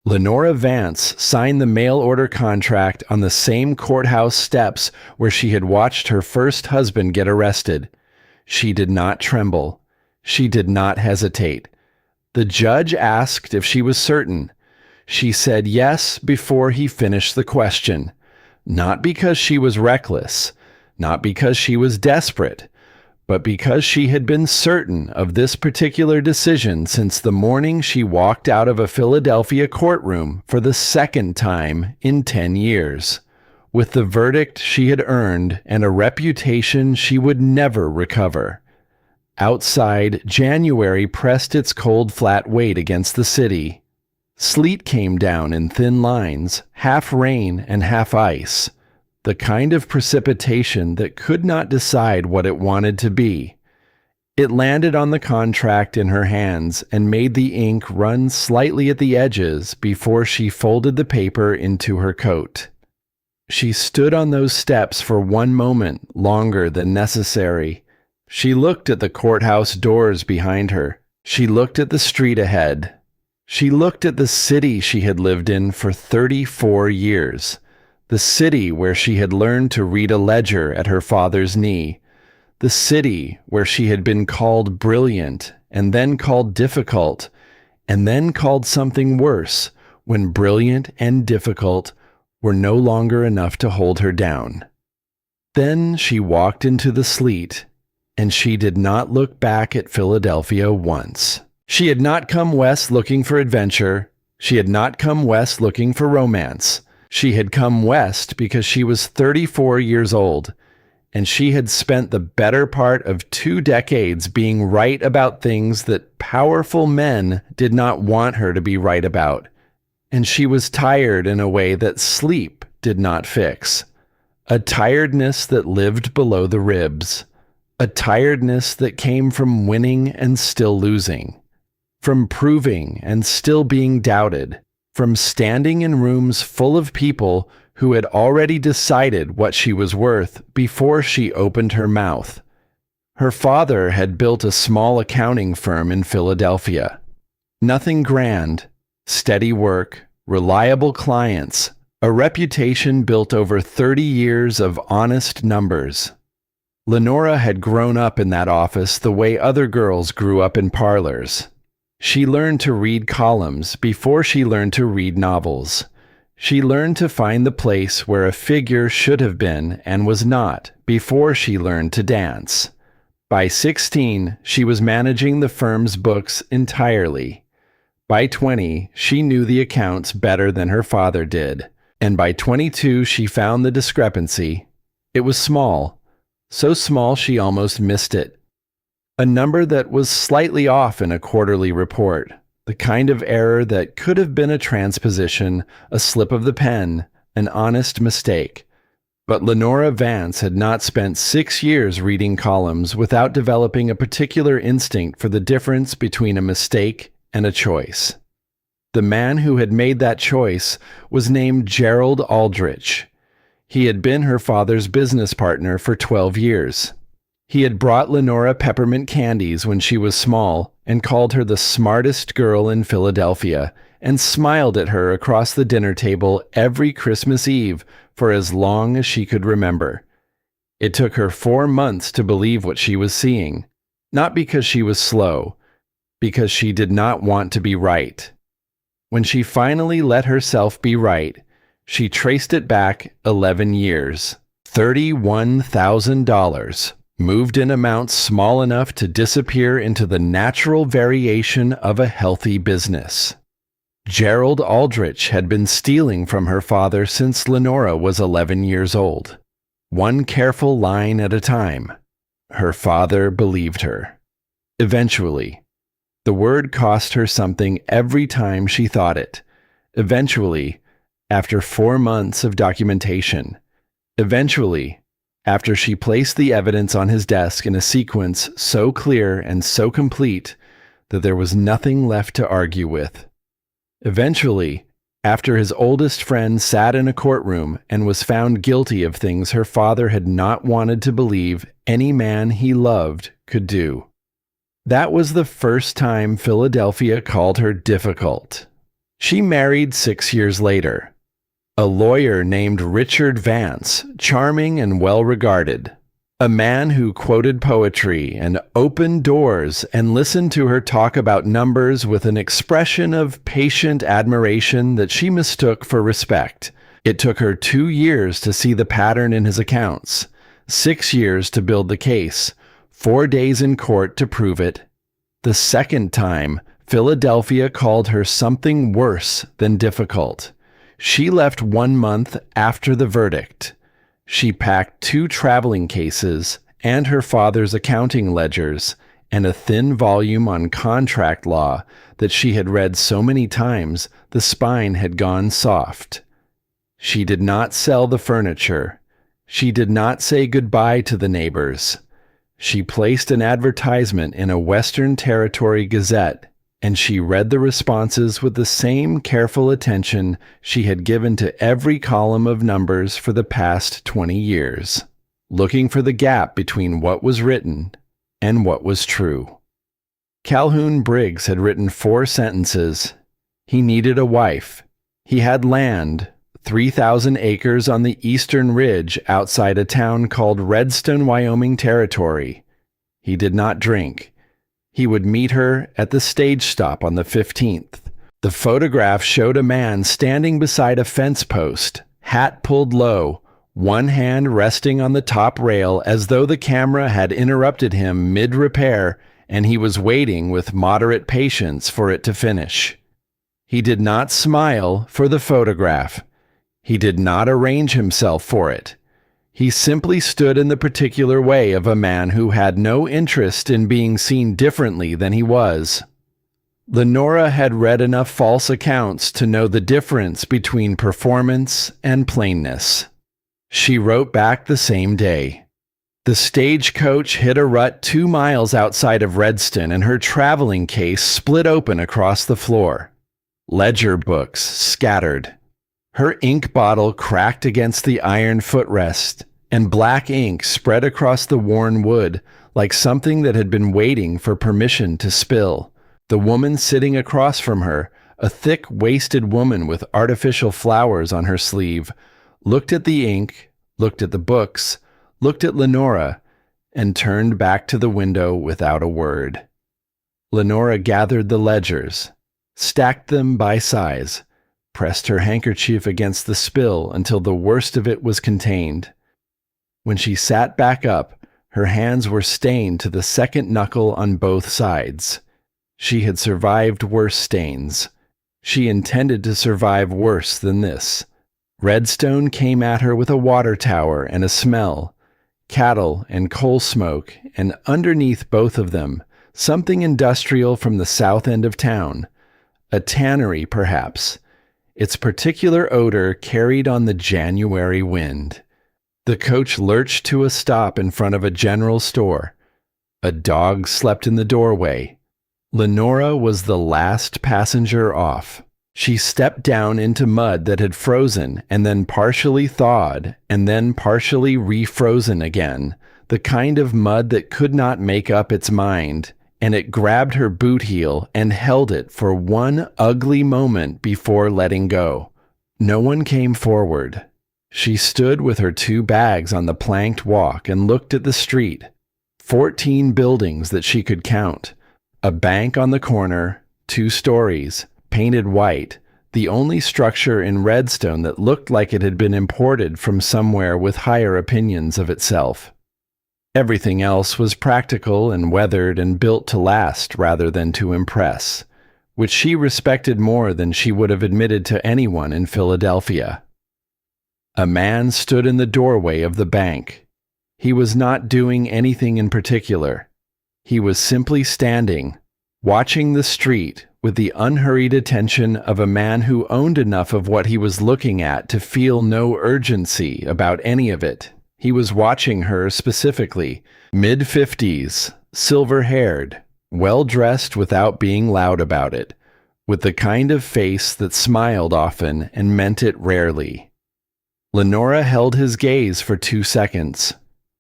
Lenora Vance signed the mail order contract on the same courthouse steps where she had watched her first husband get arrested. She did not tremble. She did not hesitate. The judge asked if she was certain. She said yes before he finished the question. Not because she was reckless, not because she was desperate, but because she had been certain of this particular decision since the morning she walked out of a Philadelphia courtroom for the second time in 10 years, with the verdict she had earned and a reputation she would never recover. Outside, January pressed its cold flat weight against the city. Sleet came down in thin lines, half rain and half ice. The kind of precipitation that could not decide what it wanted to be. It landed on the contract in her hands and made the ink run slightly at the edges before she folded the paper into her coat. She stood on those steps for one moment longer than necessary. She looked at the courthouse doors behind her. She looked at the street ahead. She looked at the city she had lived in for 34 years. The city where she had learned to read a ledger at her father's knee. The city where she had been called brilliant, and then called difficult, and then called something worse when brilliant and difficult were no longer enough to hold her down. Then she walked into the sleet, and she did not look back at Philadelphia once. She had not come west looking for adventure. She had not come west looking for romance. She had come west because she was 34 years old, and she had spent the better part of 2 decades being right about things that powerful men did not want her to be right about. And she was tired in a way that sleep did not fix. A tiredness that lived below the ribs. A tiredness that came from winning and still losing. From proving and still being doubted. From standing in rooms full of people who had already decided what she was worth before she opened her mouth. Her father had built a small accounting firm in Philadelphia. Nothing grand, steady work, reliable clients, a reputation built over 30 years of honest numbers. Lenora had grown up in that office the way other girls grew up in parlors. She learned to read columns before she learned to read novels. She learned to find the place where a figure should have been and was not before she learned to dance. By 16, she was managing the firm's books entirely. By 20, she knew the accounts better than her father did. And by 22, she found the discrepancy. It was small, so small she almost missed it. A number that was slightly off in a quarterly report, the kind of error that could have been a transposition, a slip of the pen, an honest mistake. But Lenora Vance had not spent 6 years reading columns without developing a particular instinct for the difference between a mistake and a choice. The man who had made that choice was named Gerald Aldrich. He had been her father's business partner for 12 years. He had brought Lenora peppermint candies when she was small and called her the smartest girl in Philadelphia and smiled at her across the dinner table every Christmas Eve for as long as she could remember. It took her 4 months to believe what she was seeing, not because she was slow, because she did not want to be right. When she finally let herself be right, she traced it back 11 years, $31,000. Moved in amounts small enough to disappear into the natural variation of a healthy business. Gerald Aldrich had been stealing from her father since Lenora was 11 years old. One careful line at a time. Her father believed her. Eventually, the word cost her something every time she thought it. Eventually, after 4 months of documentation. Eventually, after she placed the evidence on his desk in a sequence so clear and so complete that there was nothing left to argue with. Eventually, after his oldest friend sat in a courtroom and was found guilty of things her father had not wanted to believe any man he loved could do. That was the first time Philadelphia called her difficult. She married 6 years later. A lawyer named Richard Vance, charming and well-regarded. A man who quoted poetry and opened doors and listened to her talk about numbers with an expression of patient admiration that she mistook for respect. It took her 2 years to see the pattern in his accounts, 6 years to build the case, 4 days in court to prove it. The second time, Philadelphia called her something worse than difficult. She left 1 month after the verdict. She packed 2 traveling cases and her father's accounting ledgers and a thin volume on contract law that she had read so many times the spine had gone soft. She did not sell the furniture. She did not say goodbye to the neighbors. She placed an advertisement in a Western Territory Gazette, and she read the responses with the same careful attention she had given to every column of numbers for the past 20 years, looking for the gap between what was written and what was true. Calhoun Briggs had written 4 sentences. He needed a wife. He had land, 3,000 acres on the eastern ridge outside a town called Redstone, Wyoming Territory. He did not drink. He would meet her at the stage stop on the 15th. The photograph showed a man standing beside a fence post, hat pulled low, one hand resting on the top rail as though the camera had interrupted him mid-repair and he was waiting with moderate patience for it to finish. He did not smile for the photograph. He did not arrange himself for it. He simply stood in the particular way of a man who had no interest in being seen differently than he was. Lenora had read enough false accounts to know the difference between performance and plainness. She wrote back the same day. The stagecoach hit a rut 2 miles outside of Redstone and her traveling case split open across the floor. Ledger books scattered. Her ink bottle cracked against the iron footrest, and black ink spread across the worn wood like something that had been waiting for permission to spill. The woman sitting across from her, a thick, wasted woman with artificial flowers on her sleeve, looked at the ink, looked at the books, looked at Lenora, and turned back to the window without a word. Lenora gathered the ledgers, stacked them by size, pressed her handkerchief against the spill until the worst of it was contained. When she sat back up, her hands were stained to the second knuckle on both sides. She had survived worse stains. She intended to survive worse than this. Redstone came at her with a water tower and a smell, cattle and coal smoke, and underneath both of them, something industrial from the south end of town. A tannery, perhaps. Its particular odor carried on the January wind. The coach lurched to a stop in front of a general store. A dog slept in the doorway. Lenora was the last passenger off. She stepped down into mud that had frozen and then partially thawed and then partially refrozen again, the kind of mud that could not make up its mind, and it grabbed her boot heel and held it for one ugly moment before letting go. No one came forward. She stood with her 2 bags on the planked walk and looked at the street. 14 buildings that she could count. A bank on the corner, 2 stories, painted white, the only structure in Redstone that looked like it had been imported from somewhere with higher opinions of itself. Everything else was practical and weathered and built to last rather than to impress, which she respected more than she would have admitted to anyone in Philadelphia. A man stood in the doorway of the bank. He was not doing anything in particular. He was simply standing, watching the street with the unhurried attention of a man who owned enough of what he was looking at to feel no urgency about any of it. He was watching her specifically, mid-50s, silver-haired, well-dressed without being loud about it, with the kind of face that smiled often and meant it rarely. Lenora held his gaze for 2 seconds.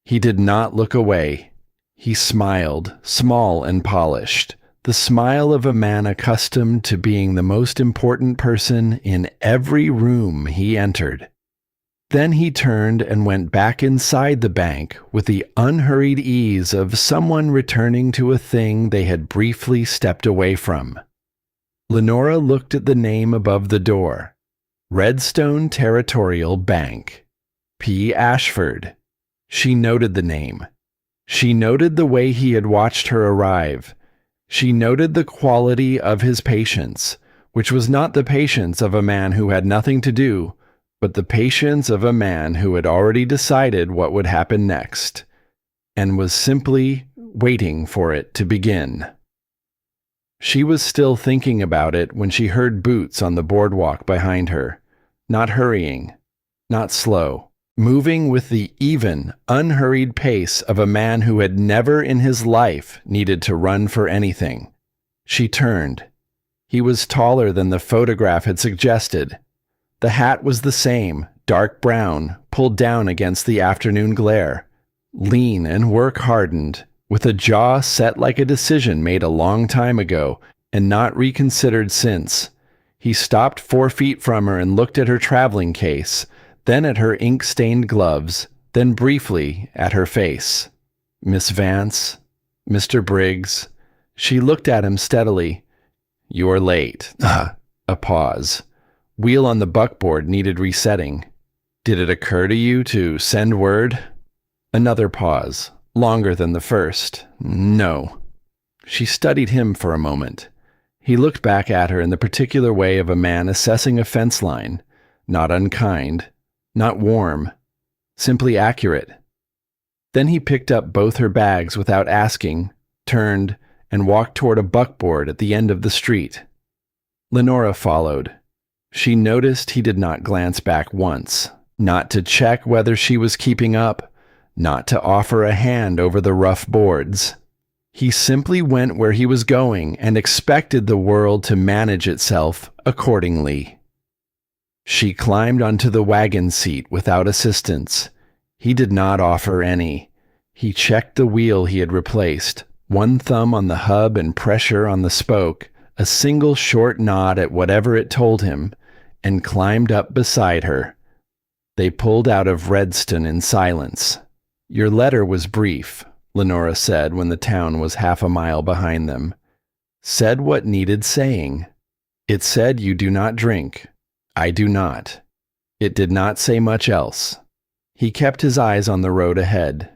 He did not look away. He smiled, small and polished, the smile of a man accustomed to being the most important person in every room he entered. Then he turned and went back inside the bank with the unhurried ease of someone returning to a thing they had briefly stepped away from. Lenora looked at the name above the door. Redstone Territorial Bank. P. Ashford. She noted the name. She noted the way he had watched her arrive. She noted the quality of his patience, which was not the patience of a man who had nothing to do, but the patience of a man who had already decided what would happen next, and was simply waiting for it to begin. She was still thinking about it when she heard boots on the boardwalk behind her, not hurrying, not slow, moving with the even, unhurried pace of a man who had never in his life needed to run for anything. She turned. He was taller than the photograph had suggested. The hat was the same, dark brown, pulled down against the afternoon glare. Lean and work-hardened, with a jaw set like a decision made a long time ago and not reconsidered since. He stopped 4 feet from her and looked at her traveling case, then at her ink-stained gloves, then briefly at her face. Miss Vance, Mr. Briggs. She looked at him steadily. "You're late." A pause. Wheel on the buckboard needed resetting. "Did it occur to you to send word?" Another pause, longer than the first. "No." She studied him for a moment. He looked back at her in the particular way of a man assessing a fence line, not unkind, not warm, simply accurate. Then he picked up both her bags without asking, turned, and walked toward a buckboard at the end of the street. Lenora followed. She noticed he did not glance back once, not to check whether she was keeping up, not to offer a hand over the rough boards. He simply went where he was going and expected the world to manage itself accordingly. She climbed onto the wagon seat without assistance. He did not offer any. He checked the wheel he had replaced, one thumb on the hub and pressure on the spoke, a single short nod at whatever it told him, and climbed up beside her. They pulled out of Redstone in silence. "Your letter was brief," Lenora said when the town was half a mile behind them. "Said what needed saying. It said you do not drink. I do not. It did not say much else." He kept his eyes on the road ahead.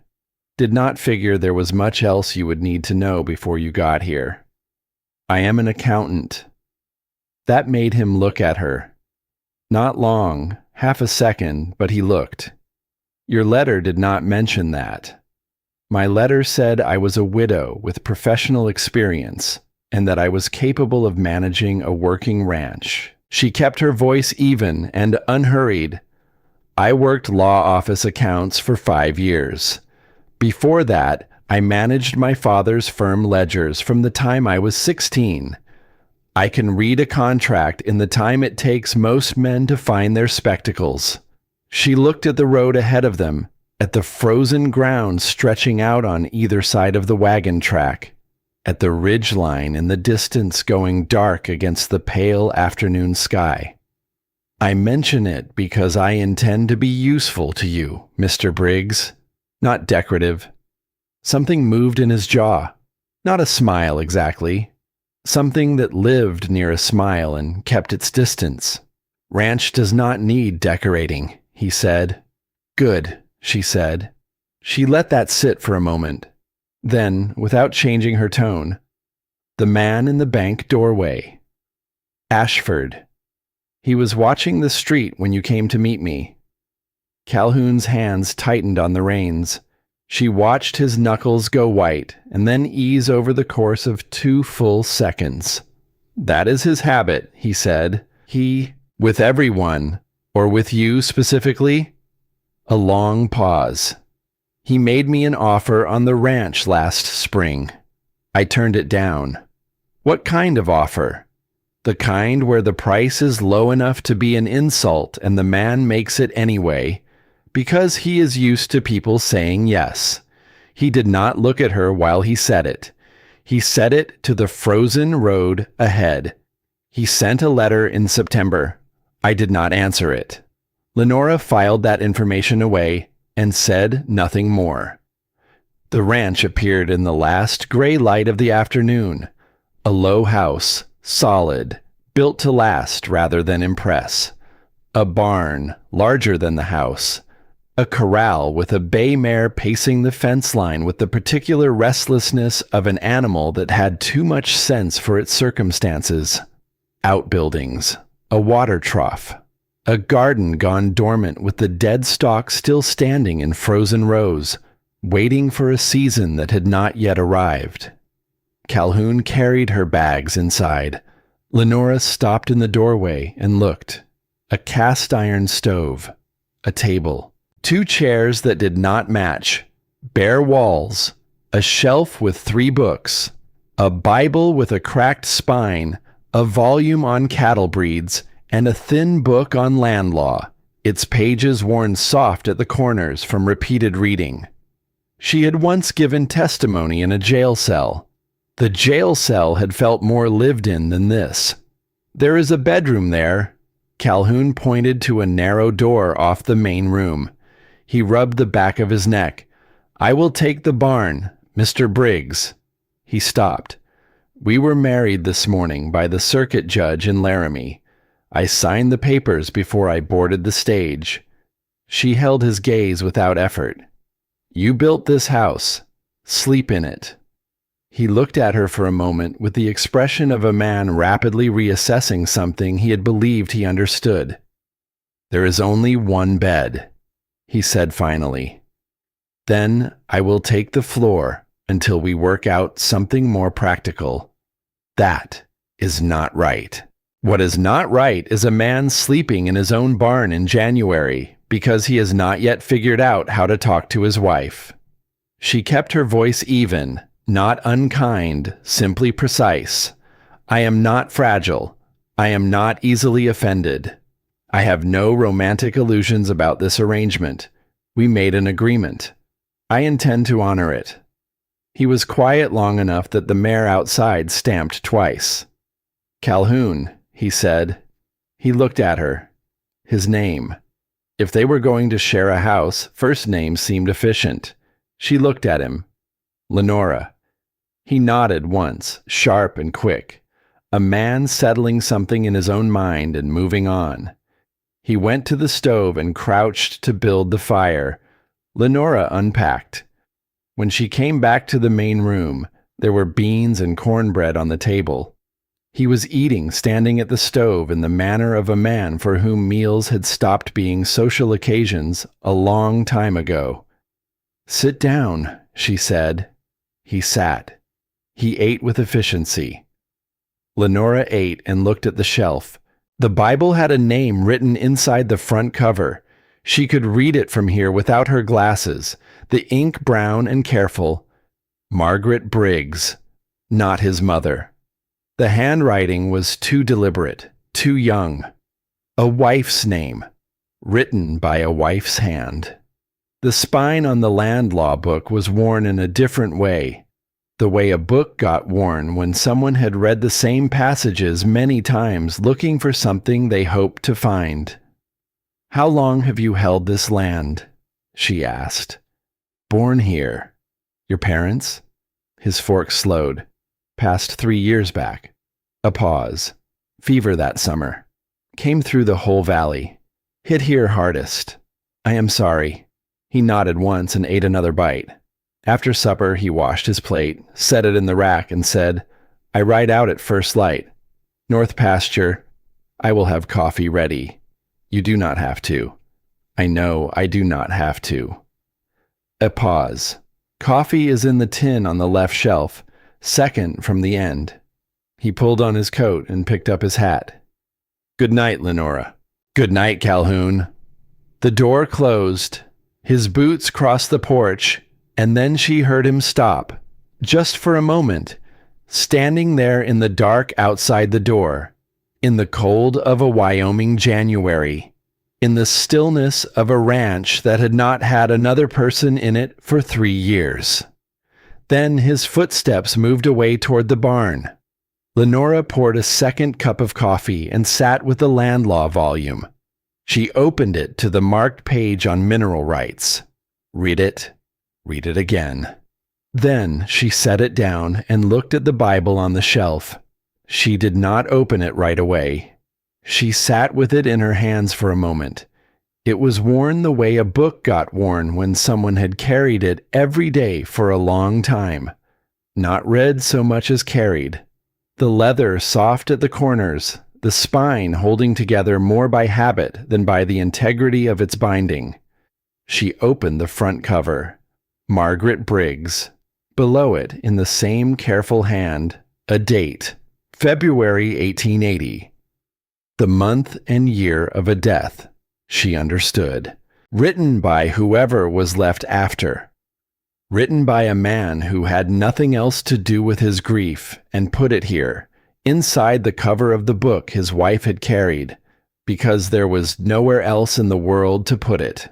"Did not figure there was much else you would need to know before you got here. I am an accountant." That made him look at her. Not long, half a second, but he looked. "Your letter did not mention that. My letter said I was a widow with professional experience and that I was capable of managing a working ranch." She kept her voice even and unhurried. "I worked law office accounts for 5 years. Before that, I managed my father's firm ledgers from the time I was 16. I can read a contract in the time it takes most men to find their spectacles." She looked at the road ahead of them, at the frozen ground stretching out on either side of the wagon track, at the ridge line in the distance going dark against the pale afternoon sky. "I mention it because I intend to be useful to you, Mr. Briggs, not decorative." Something moved in his jaw, not a smile exactly. Something that lived near a smile and kept its distance. "Ranch does not need decorating," he said. "Good," she said. She let that sit for a moment. Then, without changing her tone, "The man in the bank doorway. Ashford. He was watching the street when you came to meet me." Calhoun's hands tightened on the reins. She watched his knuckles go white and then ease over the course of 2 full seconds. "That is his habit," he said. With everyone, or with you specifically?" A long pause. "He made me an offer on the ranch last spring. I turned it down." "What kind of offer?" "The kind where the price is low enough to be an insult and the man makes it anyway, because he is used to people saying yes." He did not look at her while he said it. He set it to the frozen road ahead. He sent a letter in September. I did not answer it. Lenora filed that information away and said nothing more. The ranch appeared in the last gray light of the afternoon. A low house, solid, built to last rather than impress. A barn, larger than the house. A corral with a bay mare pacing the fence line with the particular restlessness of an animal that had too much sense for its circumstances. Outbuildings. A water trough. A garden gone dormant with the dead stalk still standing in frozen rows, waiting for a season that had not yet arrived. Calhoun carried her bags inside. Lenora stopped in the doorway and looked. A cast iron stove. A table. 2 chairs that did not match. Bare walls. A shelf with 3 books. A Bible with a cracked spine. A volume on cattle breeds. And a thin book on land law, its pages worn soft at the corners from repeated reading. She had once given testimony in a jail cell. The jail cell had felt more lived in than this. There is a bedroom there. Calhoun pointed to a narrow door off the main room. He rubbed the back of his neck. I will take the barn, Mr. Briggs. He stopped. We were married this morning by the circuit judge in Laramie. I signed the papers before I boarded the stage. She held his gaze without effort. You built this house. Sleep in it. He looked at her for a moment with the expression of a man rapidly reassessing something he had believed he understood. There is only one bed, he said finally. Then I will take the floor until we work out something more practical. That is not right. What is not right is a man sleeping in his own barn in January because he has not yet figured out how to talk to his wife. She kept her voice even, not unkind, simply precise. I am not fragile. I am not easily offended. I have no romantic illusions about this arrangement. We made an agreement. I intend to honor it. He was quiet long enough that the mare outside stamped twice. Calhoun, he said. He looked at her. His name. If they were going to share a house, first names seemed efficient. She looked at him. Lenora. He nodded once, sharp and quick. A man settling something in his own mind and moving on. He went to the stove and crouched to build the fire. Lenora unpacked. When she came back to the main room, there were beans and cornbread on the table. He was eating, standing at the stove in the manner of a man for whom meals had stopped being social occasions a long time ago. Sit down, she said. He sat. He ate with efficiency. Lenora ate and looked at the shelf. The Bible had a name written inside the front cover. She could read it from here without her glasses, the ink brown and careful. Margaret Briggs, not his mother. The handwriting was too deliberate, too young. A wife's name, written by a wife's hand. The spine on the land law book was worn in a different way, the way a book got worn when someone had read the same passages many times looking for something they hoped to find. How long have you held this land? She asked. Born here. Your parents? His fork slowed. Past 3 years back. A pause. Fever that summer. Came through the whole valley. Hit here hardest. I am sorry. He nodded once and ate another bite. After supper, he washed his plate, set it in the rack, and said, I ride out at first light. North pasture. I will have coffee ready. You do not have to. I know I do not have to. A pause. Coffee is in the tin on the left shelf, second from the end. He pulled on his coat and picked up his hat. Good night, Lenora. Good night, Calhoun. The door closed. His boots crossed the porch, and then she heard him stop, just for a moment, standing there in the dark outside the door, in the cold of a Wyoming January, in the stillness of a ranch that had not had another person in it for 3 years. Then his footsteps moved away toward the barn. Lenora poured a second cup of coffee and sat with the land law volume. She opened it to the marked page on mineral rights. Read it again. Then she set it down and looked at the Bible on the shelf. She did not open it right away. She sat with it in her hands for a moment. It was worn the way a book got worn when someone had carried it every day for a long time. Not read so much as carried. The leather soft at the corners, the spine holding together more by habit than by the integrity of its binding. She opened the front cover. Margaret Briggs. Below it, in the same careful hand, a date, February 1880. The month and year of a death, she understood. Written by whoever was left after. Written by a man who had nothing else to do with his grief, and put it here, inside the cover of the book his wife had carried, because there was nowhere else in the world to put it.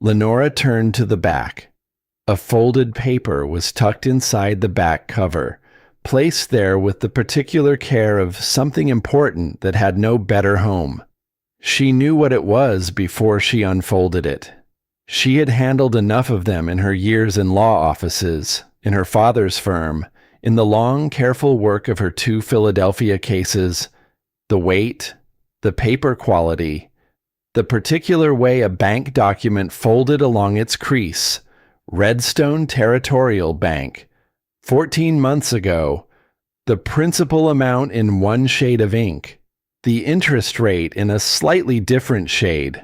Lenora turned to the back. A folded paper was tucked inside the back cover, placed there with the particular care of something important that had no better home. She knew what it was before she unfolded it. She had handled enough of them in her years in law offices, in her father's firm, in the long, careful work of her 2 Philadelphia cases, the weight, the paper quality, the particular way a bank document folded along its crease. Redstone Territorial Bank. 14 months ago. The principal amount in one shade of ink. The interest rate in a slightly different shade.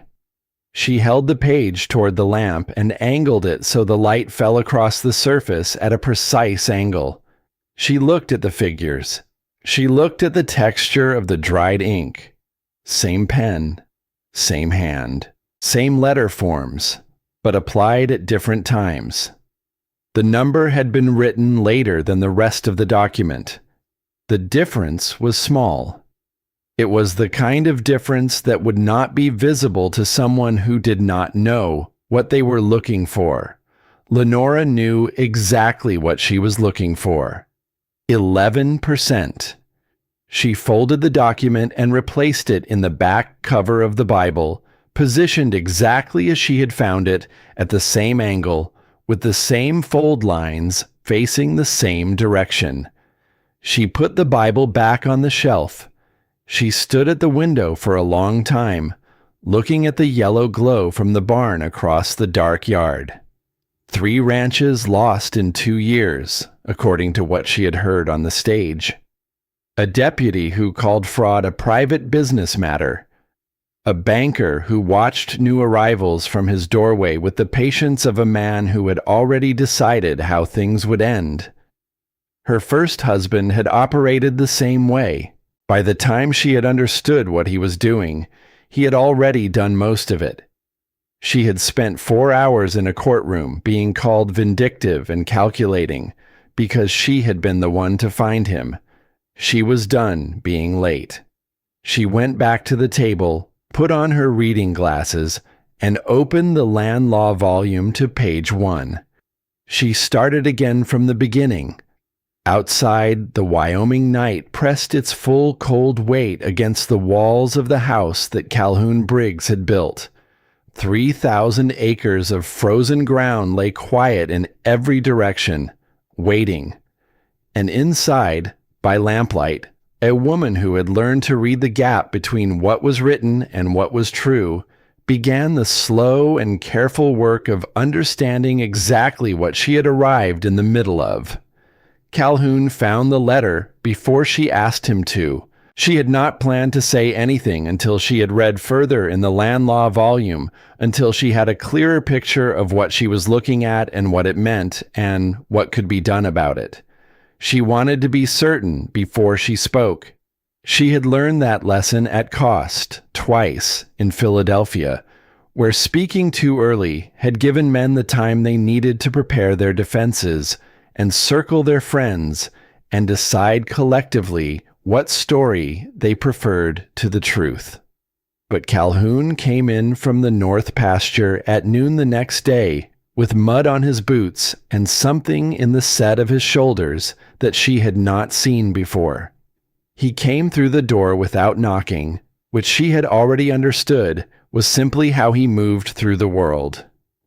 She held the page toward the lamp and angled it so the light fell across the surface at a precise angle. She looked at the figures. She looked at the texture of the dried ink. Same pen, same hand, same letter forms, but applied at different times. The number had been written later than the rest of the document. The difference was small. It was the kind of difference that would not be visible to someone who did not know what they were looking for. Lenora knew exactly what she was looking for. 11%. She folded the document and replaced it in the back cover of the Bible, positioned exactly as she had found it, at the same angle, with the same fold lines facing the same direction. She put the Bible back on the shelf. She stood at the window for a long time, looking at the yellow glow from the barn across the dark yard. 3 ranches lost in 2 years, according to what she had heard on the stage. A deputy who called fraud a private business matter. A banker who watched new arrivals from his doorway with the patience of a man who had already decided how things would end. Her first husband had operated the same way. By the time she had understood what he was doing, he had already done most of it. She had spent 4 hours in a courtroom being called vindictive and calculating because she had been the one to find him. She was done being late. She went back to the table, put on her reading glasses, and opened the land law volume to page 1. She started again from the beginning. Outside, the Wyoming night pressed its full cold weight against the walls of the house that Calhoun Briggs had built. 3,000 acres of frozen ground lay quiet in every direction, waiting. And inside, by lamplight, a woman who had learned to read the gap between what was written and what was true began the slow and careful work of understanding exactly what she had arrived in the middle of. Calhoun found the letter before she asked him to. She had not planned to say anything until she had read further in the land law volume, until she had a clearer picture of what she was looking at and what it meant and what could be done about it. She wanted to be certain before she spoke. She had learned that lesson at cost, twice, in Philadelphia, where speaking too early had given men the time they needed to prepare their defenses and circle their friends and decide collectively what story they preferred to the truth. But Calhoun came in from the north pasture at noon the next day, with mud on his boots and something in the set of his shoulders that she had not seen before. He came through the door without knocking, which she had already understood was simply how he moved through the world.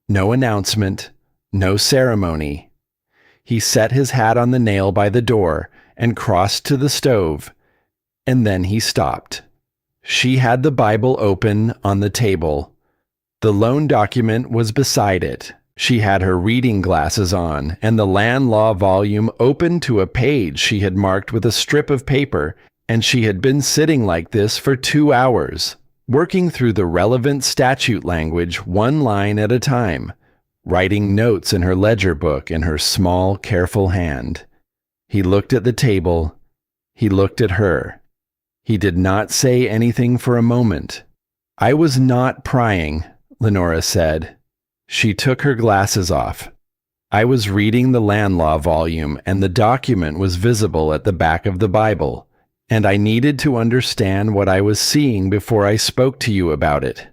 No announcement, no ceremony. He set his hat on the nail by the door and crossed to the stove, and then he stopped. She had the Bible open on the table. The loan document was beside it. She had her reading glasses on, and the land law volume open to a page she had marked with a strip of paper, and she had been sitting like this for 2 hours, working through the relevant statute language one line at a time, writing notes in her ledger book in her small, careful hand. He looked at the table. He looked at her. He did not say anything for a moment. "I was not prying," Lenora said. She took her glasses off. "I was reading the land law volume, and the document was visible at the back of the Bible, and I needed to understand what I was seeing before I spoke to you about it."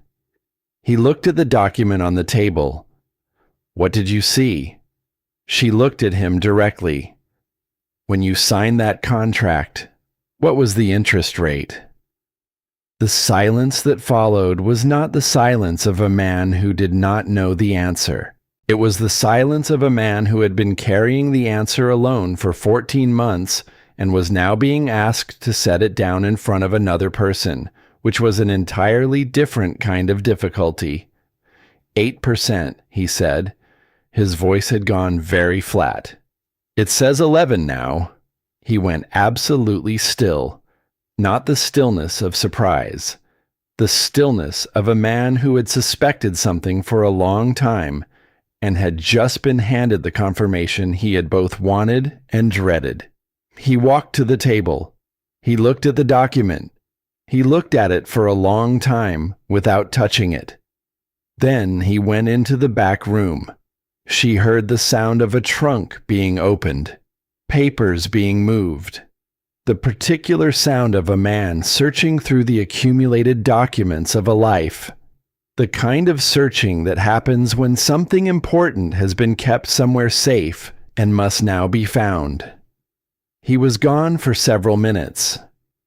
He looked at the document on the table. "What did you see?" She looked at him directly. "When you signed that contract, what was the interest rate?" The silence that followed was not the silence of a man who did not know the answer. It was the silence of a man who had been carrying the answer alone for 14 months and was now being asked to set it down in front of another person, which was an entirely different kind of difficulty. 8%, he said. His voice had gone very flat. "It says 11 now." He went absolutely still, not the stillness of surprise, the stillness of a man who had suspected something for a long time and had just been handed the confirmation he had both wanted and dreaded. He walked to the table. He looked at the document. He looked at it for a long time without touching it. Then he went into the back room. She heard the sound of a trunk being opened, papers being moved, the particular sound of a man searching through the accumulated documents of a life, the kind of searching that happens when something important has been kept somewhere safe and must now be found. He was gone for several minutes.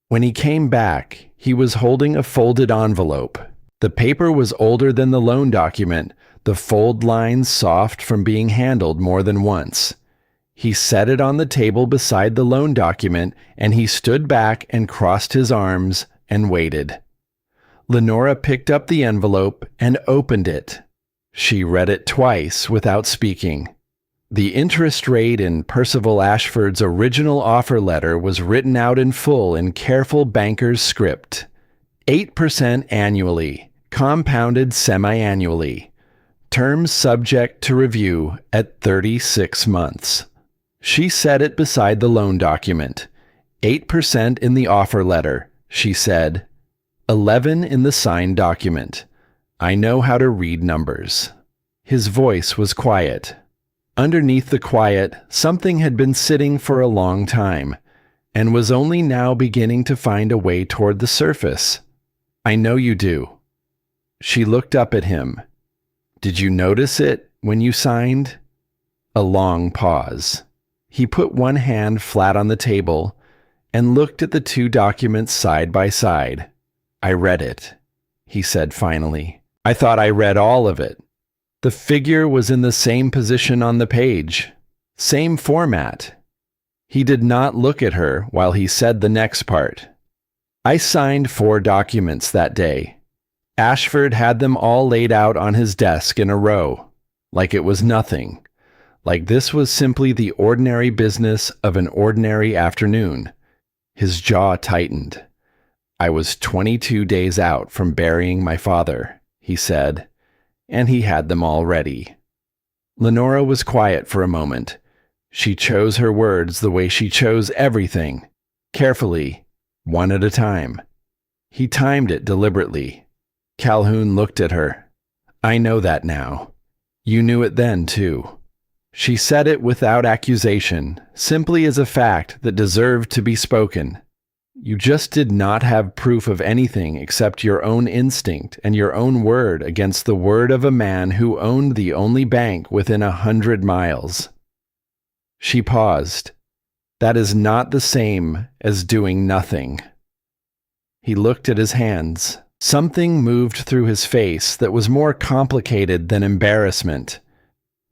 When he came back, he was holding a folded envelope. The paper was older than the loan document, the fold lines soft from being handled more than once. He set it on the table beside the loan document, and he stood back and crossed his arms and waited. Lenora picked up the envelope and opened it. She read it twice without speaking. The interest rate in Percival Ashford's original offer letter was written out in full in careful banker's script. 8% annually, compounded semi-annually. Terms subject to review at 36 months. She set it beside the loan document. 8% in the offer letter, she said. 11 in the signed document. I know how to read numbers. His voice was quiet. Underneath the quiet, something had been sitting for a long time, and was only now beginning to find a way toward the surface. I know you do. She looked up at him. Did you notice it when you signed? A long pause. He put one hand flat on the table and looked at the two documents side by side. I read it, he said finally. I thought I read all of it. The figure was in the same position on the page, same format. He did not look at her while he said the next part. I signed 4 documents that day. Ashford had them all laid out on his desk in a row, like it was nothing. Like this was simply the ordinary business of an ordinary afternoon. His jaw tightened. I was 22 days out from burying my father, he said, and he had them all ready. Lenora was quiet for a moment. She chose her words the way she chose everything, carefully, one at a time. He timed it deliberately. Calhoun looked at her. I know that now. You knew it then, too. She said it without accusation, simply as a fact that deserved to be spoken. You just did not have proof of anything except your own instinct and your own word against the word of a man who owned the only bank within 100 miles. She paused. That is not the same as doing nothing. He looked at his hands. Something moved through his face that was more complicated than embarrassment.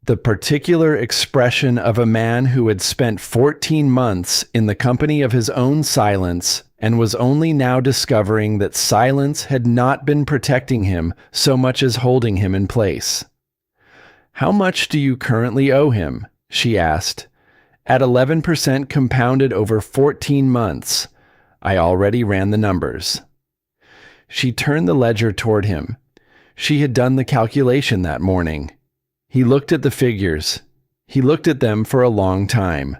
The particular expression of a man who had spent 14 months in the company of his own silence and was only now discovering that silence had not been protecting him so much as holding him in place. "How much do you currently owe him?" she asked. "At 11% compounded over 14 months. I already ran the numbers." She turned the ledger toward him. She had done the calculation that morning. He looked at the figures. He looked at them for a long time.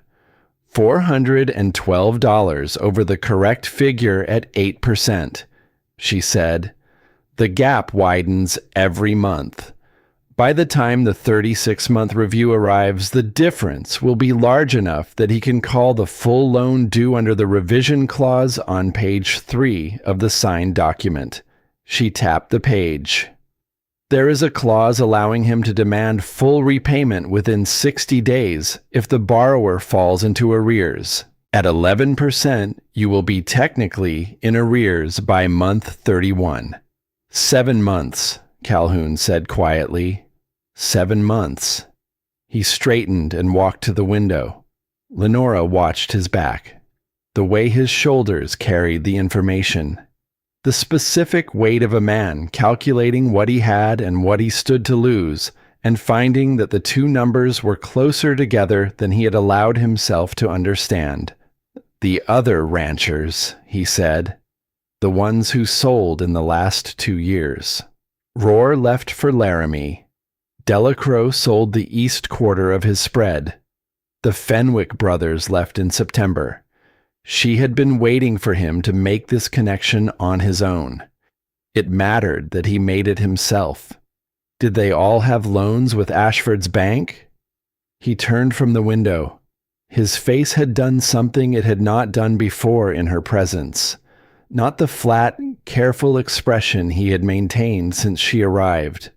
$412 over the correct figure at 8%, she said. The gap widens every month. By the time the 36-month review arrives, the difference will be large enough that he can call the full loan due under the revision clause on page 3 of the signed document. She tapped the page. There is a clause allowing him to demand full repayment within 60 days if the borrower falls into arrears. At 11%, you will be technically in arrears by month 31. 7 months, Calhoun said quietly. 7 months. He straightened and walked to the window. Lenora watched his back, the way his shoulders carried the information. The specific weight of a man calculating what he had and what he stood to lose, and finding that the two numbers were closer together than he had allowed himself to understand. The other ranchers, he said. The ones who sold in the last 2 years. Rohr left for Laramie. Delacroix sold the east quarter of his spread. The Fenwick brothers left in September. She had been waiting for him to make this connection on his own. It mattered that he made it himself. Did they all have loans with Ashford's bank? He turned from the window. His face had done something it had not done before in her presence. Not the flat, careful expression he had maintained since she arrived.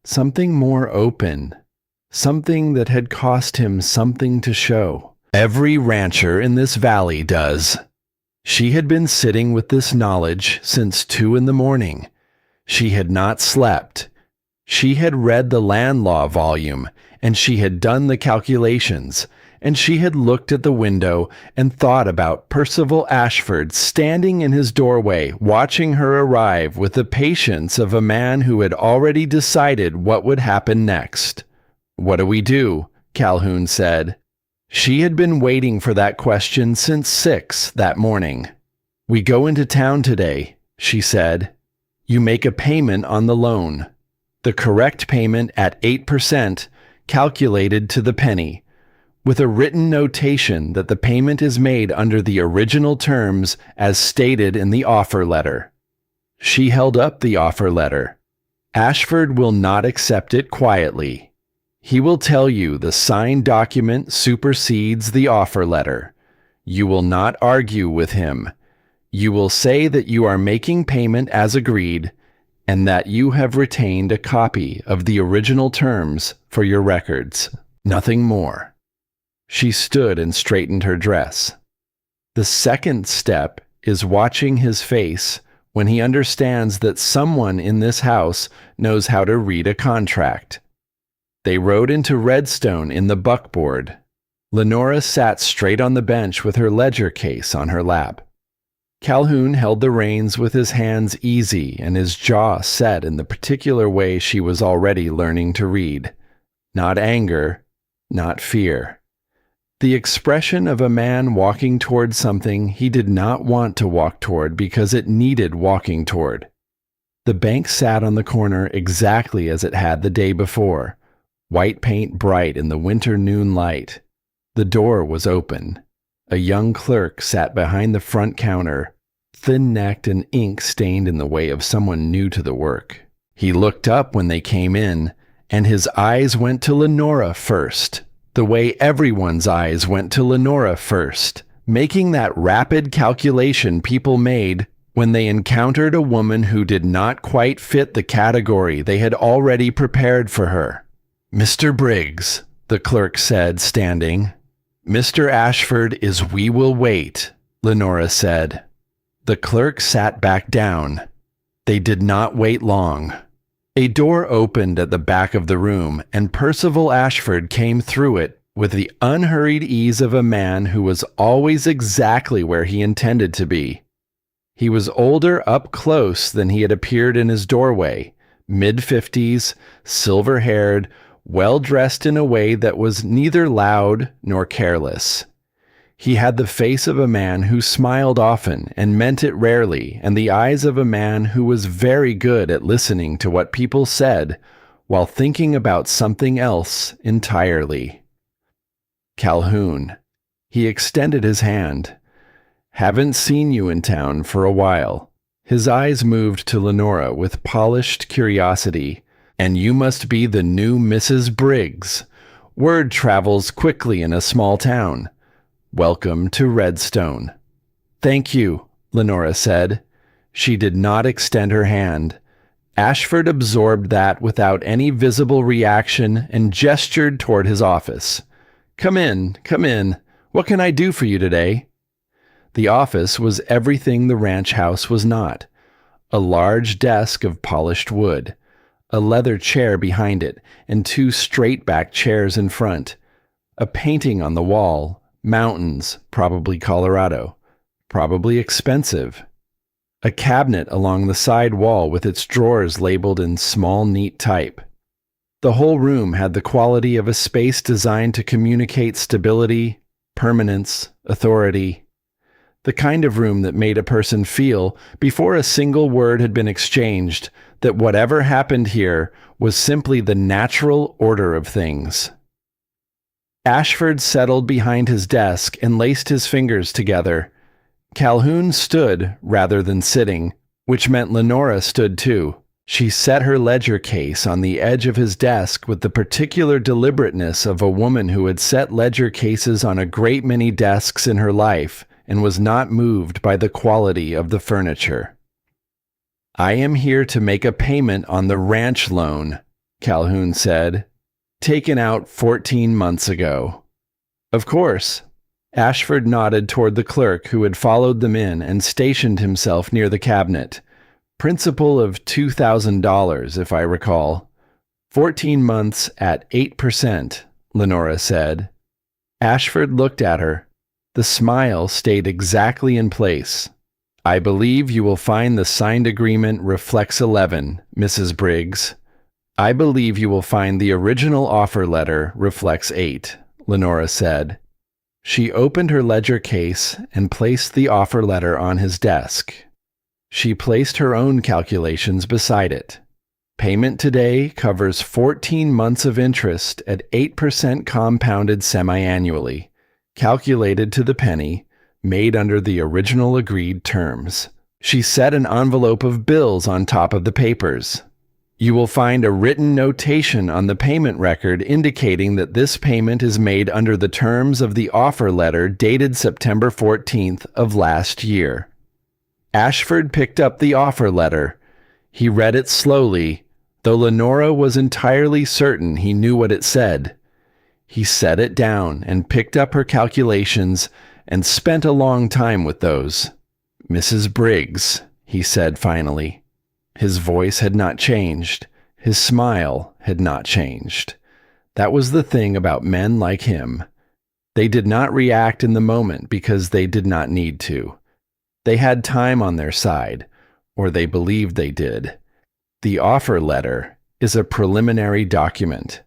Something more open. Something that had cost him something to show. Every rancher in this valley does. She had been sitting with this knowledge since 2 a.m. She had not slept. She had read the land law volume, and she had done the calculations, and she had looked at the window and thought about Percival Ashford standing in his doorway, watching her arrive with the patience of a man who had already decided what would happen next. "What do we do?" Calhoun said. She had been waiting for that question since 6 that morning. "We go into town today," she said. "You make a payment on the loan. The correct payment at 8%, calculated to the penny, with a written notation that the payment is made under the original terms as stated in the offer letter." She held up the offer letter. "Ashford will not accept it quietly. He will tell you the signed document supersedes the offer letter. You will not argue with him. You will say that you are making payment as agreed, and that you have retained a copy of the original terms for your records. Nothing more." She stood and straightened her dress. The second step is watching his face when he understands that someone in this house knows how to read a contract. They rode into Redstone in the buckboard. Lenora sat straight on the bench with her ledger case on her lap. Calhoun held the reins with his hands easy and his jaw set in the particular way she was already learning to read. Not anger, not fear. The expression of a man walking toward something he did not want to walk toward because it needed walking toward. The bank sat on the corner exactly as it had the day before. White paint bright in the winter noon light. The door was open. A young clerk sat behind the front counter, thin-necked and ink-stained in the way of someone new to the work. He looked up when they came in, and his eyes went to Lenora first, the way everyone's eyes went to Lenora first, making that rapid calculation people made when they encountered a woman who did not quite fit the category they had already prepared for her. "Mr. Briggs," the clerk said, standing. "Mr. Ashford is we will wait," Lenora said. The clerk sat back down. They did not wait long. A door opened at the back of the room, and Percival Ashford came through it with the unhurried ease of a man who was always exactly where he intended to be. He was older up close than he had appeared in his doorway, mid-50s, silver-haired, well-dressed in a way that was neither loud nor careless. He had the face of a man who smiled often and meant it rarely, and the eyes of a man who was very good at listening to what people said while thinking about something else entirely. "Calhoun." He extended his hand. "Haven't seen you in town for a while." His eyes moved to Lenora with polished curiosity. "And you must be the new Mrs. Briggs. Word travels quickly in a small town. Welcome to Redstone." "Thank you," Lenora said. She did not extend her hand. Ashford absorbed that without any visible reaction and gestured toward his office. Come in. What can I do for you today?" The office was everything the ranch house was not. A large desk of polished wood, a leather chair behind it, and two straight-back chairs in front. A painting on the wall, mountains, probably Colorado, probably expensive. A cabinet along the side wall with its drawers labeled in small, neat type. The whole room had the quality of a space designed to communicate stability, permanence, authority. The kind of room that made a person feel, before a single word had been exchanged, that whatever happened here was simply the natural order of things. Ashford settled behind his desk and laced his fingers together. Calhoun stood rather than sitting, which meant Lenora stood too. She set her ledger case on the edge of his desk with the particular deliberateness of a woman who had set ledger cases on a great many desks in her life and was not moved by the quality of the furniture. "I am here to make a payment on the ranch loan," Calhoun said, "taken out 14 months ago." "Of course." Ashford nodded toward the clerk who had followed them in and stationed himself near the cabinet. "Principal of $2,000, if I recall. 14 months at 8%, Lenora said. Ashford looked at her. The smile stayed exactly in place. "I believe you will find the signed agreement reflects 11, Mrs. Briggs. I believe you will find the original offer letter reflects 8, Lenora said. She opened her ledger case and placed the offer letter on his desk. She placed her own calculations beside it. Payment today covers 14 months of interest at 8% compounded semi-annually, calculated to the penny, made under the original agreed terms. She set an envelope of bills on top of the papers. You will find a written notation on the payment record indicating that this payment is made under the terms of the offer letter dated September 14th of last year. Ashford picked up the offer letter. He read it slowly, though Lenora was entirely certain he knew what it said. He set it down and picked up her calculations and spent a long time with those. "Mrs. Briggs," he said finally. His voice had not changed. His smile had not changed. That was the thing about men like him. They did not react in the moment because they did not need to. They had time on their side, or they believed they did. The offer letter is a preliminary document.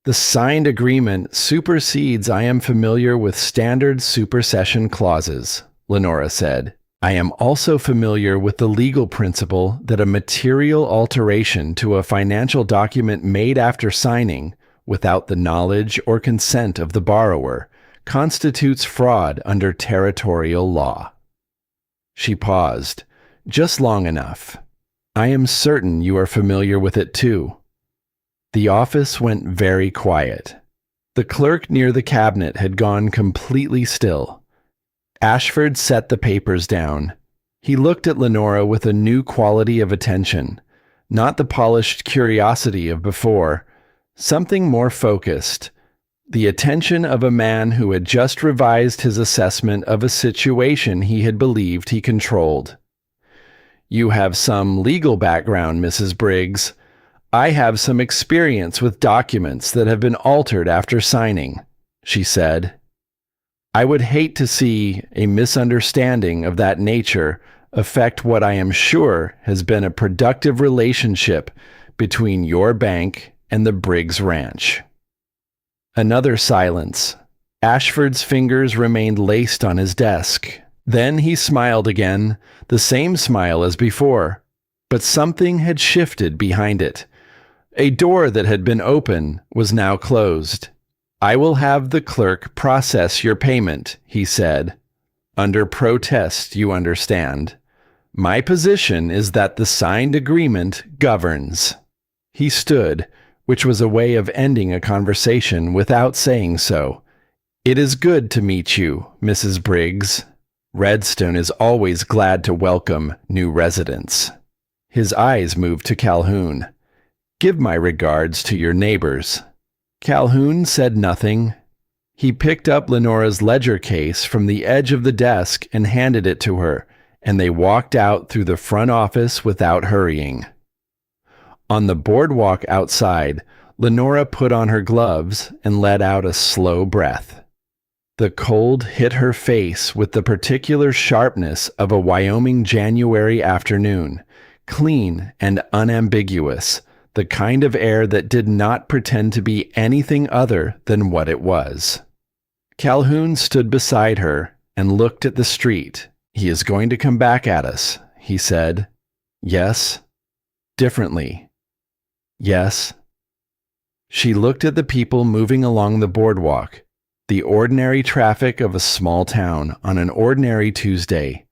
The signed agreement supersedes I am familiar with standard supersession clauses, Lenora said. I am also familiar with the legal principle that a material alteration to a financial document made after signing, without the knowledge or consent of the borrower, constitutes fraud under territorial law. She paused, just long enough. I am certain you are familiar with it too. The office went very quiet. The clerk near the cabinet had gone completely still. Ashford set the papers down. He looked at Lenora with a new quality of attention, not the polished curiosity of before, something more focused, the attention of a man who had just revised his assessment of a situation he had believed he controlled. "You have some legal background, Mrs. Briggs. I have some experience with documents that have been altered after signing," she said. "I would hate to see a misunderstanding of that nature affect what I am sure has been a productive relationship between your bank and the Briggs Ranch." Another silence. Ashford's fingers remained laced on his desk. Then he smiled again, the same smile as before, but something had shifted behind it. A door that had been open was now closed. "I will have the clerk process your payment," he said. "Under protest, you understand. My position is that the signed agreement governs." He stood, which was a way of ending a conversation without saying so. "It is good to meet you, Mrs. Briggs. Redstone is always glad to welcome new residents." His eyes moved to Calhoun. "Give my regards to your neighbors." Calhoun said nothing. He picked up Lenora's ledger case from the edge of the desk and handed it to her, and they walked out through the front office without hurrying. On the boardwalk outside, Lenora put on her gloves and let out a slow breath. The cold hit her face with the particular sharpness of a Wyoming January afternoon, clean and unambiguous, the kind of air that did not pretend to be anything other than what it was. Calhoun stood beside her and looked at the street. "He is going to come back at us," he said. "Yes." "Differently." "Yes." She looked at the people moving along the boardwalk, the ordinary traffic of a small town on an ordinary Tuesday,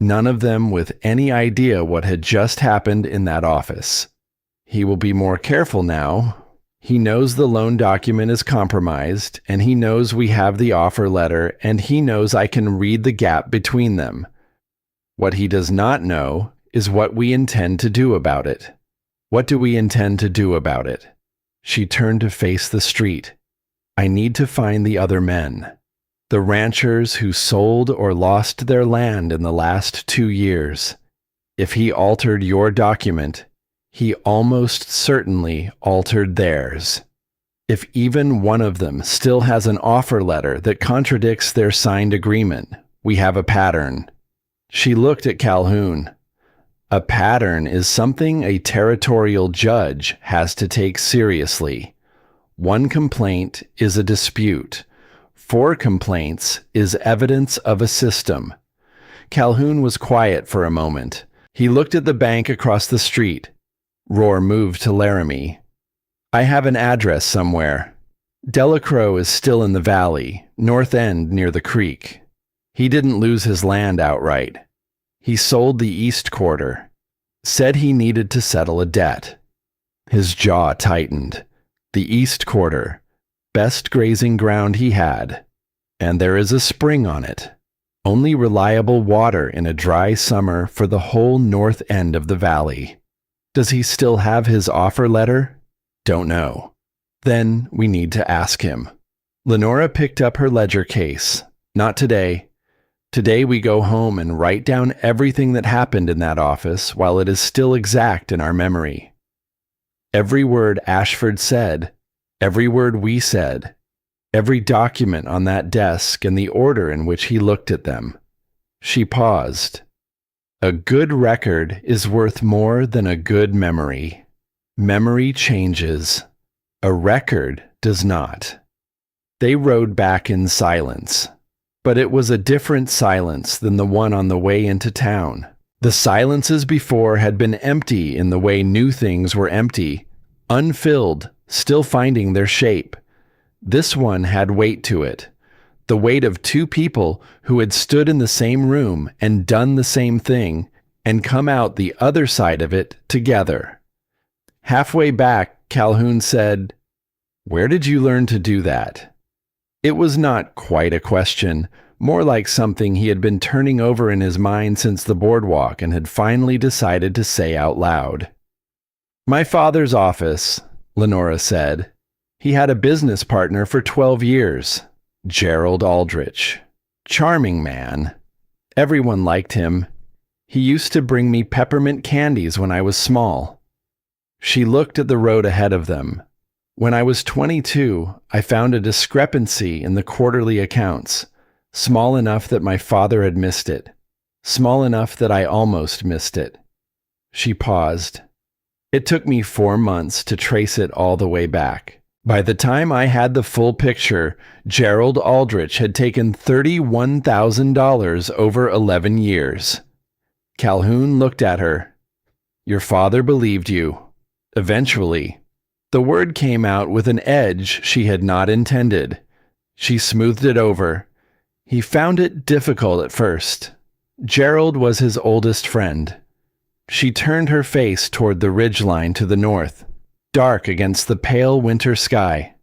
none of them with any idea what had just happened in that office. "He will be more careful now. He knows the loan document is compromised, and he knows we have the offer letter, and he knows I can read the gap between them. What he does not know is what we intend to do about it." "What do we intend to do about it?" She turned to face the street. "I need to find the other men. The ranchers who sold or lost their land in the last 2 years. If he altered your document, he almost certainly altered theirs. If even one of them still has an offer letter that contradicts their signed agreement, we have a pattern." She looked at Calhoun. "A pattern is something a territorial judge has to take seriously. 1 complaint is a dispute. 4 complaints is evidence of a system." Calhoun was quiet for a moment. He looked at the bank across the street. Rohr moved to Laramie. "I have an address somewhere. Delacroix is still in the valley, north end near the creek. He didn't lose his land outright. He sold the east quarter. Said he needed to settle a debt." His jaw tightened. "The east quarter. Best grazing ground he had. And there is a spring on it. Only reliable water in a dry summer for the whole north end of the valley. Does he still have his offer letter? Don't know. Then we need to ask him." Lenora picked up her ledger case. "Not today. Today we go home and write down everything that happened in that office while it is still exact in our memory. Every word Ashford said, every word we said, every document on that desk and the order in which he looked at them." She paused. "A good record is worth more than a good memory. Memory changes. A record does not." They rode back in silence. But it was a different silence than the one on the way into town. The silences before had been empty in the way new things were empty, unfilled, still finding their shape. This one had weight to it. The weight of 2 people who had stood in the same room and done the same thing, and come out the other side of it together. Halfway back, Calhoun said, "Where did you learn to do that?" It was not quite a question, more like something he had been turning over in his mind since the boardwalk and had finally decided to say out loud. "My father's office," Lenora said. "He had a business partner for 12 years, Gerald Aldrich. Charming man. Everyone liked him. He used to bring me peppermint candies when I was small." She looked at the road ahead of them. "When I was 22, I found a discrepancy in the quarterly accounts, small enough that my father had missed it, small enough that I almost missed it." She paused. "It took me 4 months to trace it all the way back. By the time I had the full picture, Gerald Aldrich had taken $31,000 over 11 years. Calhoun looked at her. "Your father believed you. Eventually." The word came out with an edge she had not intended. She smoothed it over. "He found it difficult at first. Gerald was his oldest friend." She turned her face toward the ridgeline to the north, dark against the pale winter sky.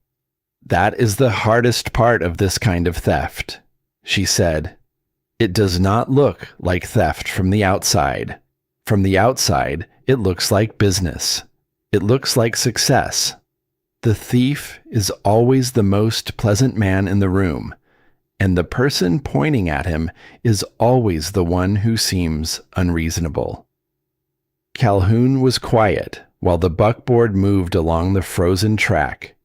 "That is the hardest part of this kind of theft," she said. "It does not look like theft from the outside. From the outside, it looks like business. It looks like success. The thief is always the most pleasant man in the room, and the person pointing at him is always the one who seems unreasonable." Calhoun was quiet while the buckboard moved along the frozen track.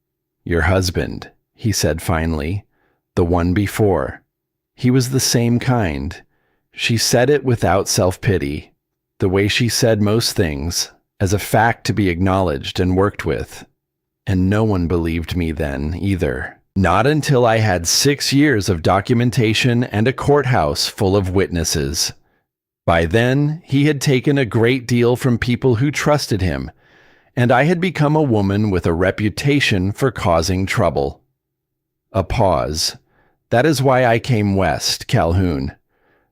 "Your husband," he said finally, "the one before. He was the same kind." She said it without self-pity, the way she said most things, as a fact to be acknowledged and worked with. "And no one believed me then, either. Not until I had 6 years of documentation and a courthouse full of witnesses. By then, he had taken a great deal from people who trusted him, and I had become a woman with a reputation for causing trouble." A pause. "That is why I came west, Calhoun.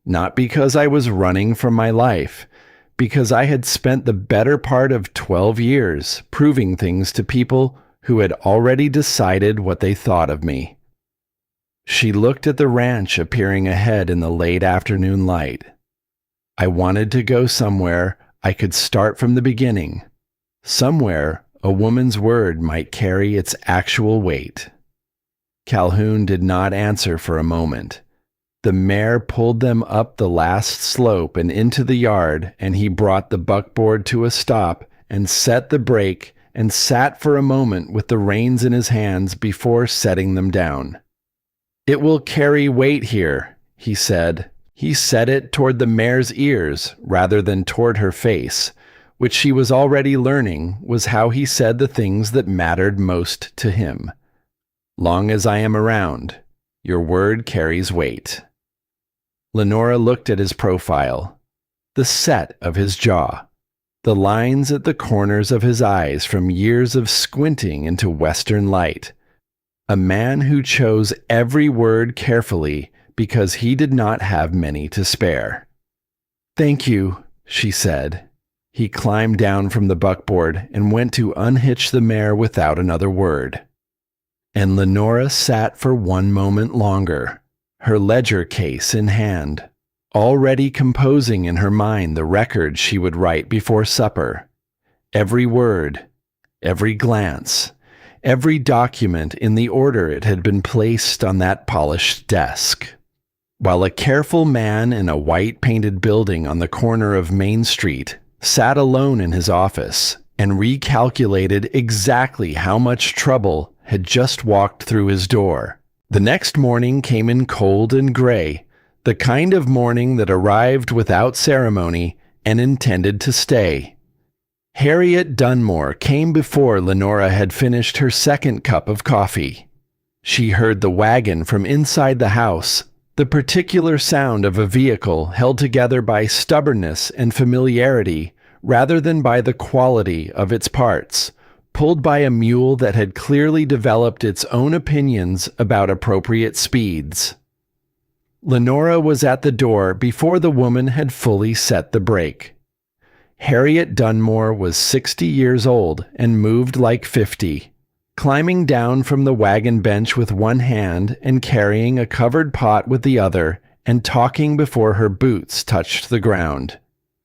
Not because I was running from my life, because I had spent the better part of 12 years proving things to people who had already decided what they thought of me." She looked at the ranch appearing ahead in the late afternoon light. "I wanted to go somewhere I could start from the beginning, somewhere a woman's word might carry its actual weight." Calhoun did not answer for a moment. The mare pulled them up the last slope and into the yard, and he brought the buckboard to a stop and set the brake and sat for a moment with the reins in his hands before setting them down. "It will carry weight here," he said. He said it toward the mare's ears rather than toward her face, which she was already learning was how he said the things that mattered most to him. "Long as I am around, your word carries weight." Lenora looked at his profile, the set of his jaw, the lines at the corners of his eyes from years of squinting into western light. A man who chose every word carefully because he did not have many to spare. "Thank you," she said. He climbed down from the buckboard and went to unhitch the mare without another word. And Lenora sat for one moment longer, her ledger case in hand, already composing in her mind the record she would write before supper. Every word, every glance, every document in the order it had been placed on that polished desk. While a careful man in a white-painted building on the corner of Main Street sat alone in his office and recalculated exactly how much trouble had just walked through his door. The next morning came in cold and gray, the kind of morning that arrived without ceremony and intended to stay. Harriet Dunmore came before Lenora had finished her second cup of coffee. She heard the wagon from inside the house, the particular sound of a vehicle held together by stubbornness and familiarity rather than by the quality of its parts, pulled by a mule that had clearly developed its own opinions about appropriate speeds. Lenora was at the door before the woman had fully set the brake. Harriet Dunmore was 60 years old and moved like 50, climbing down from the wagon bench with one hand and carrying a covered pot with the other, and talking before her boots touched the ground.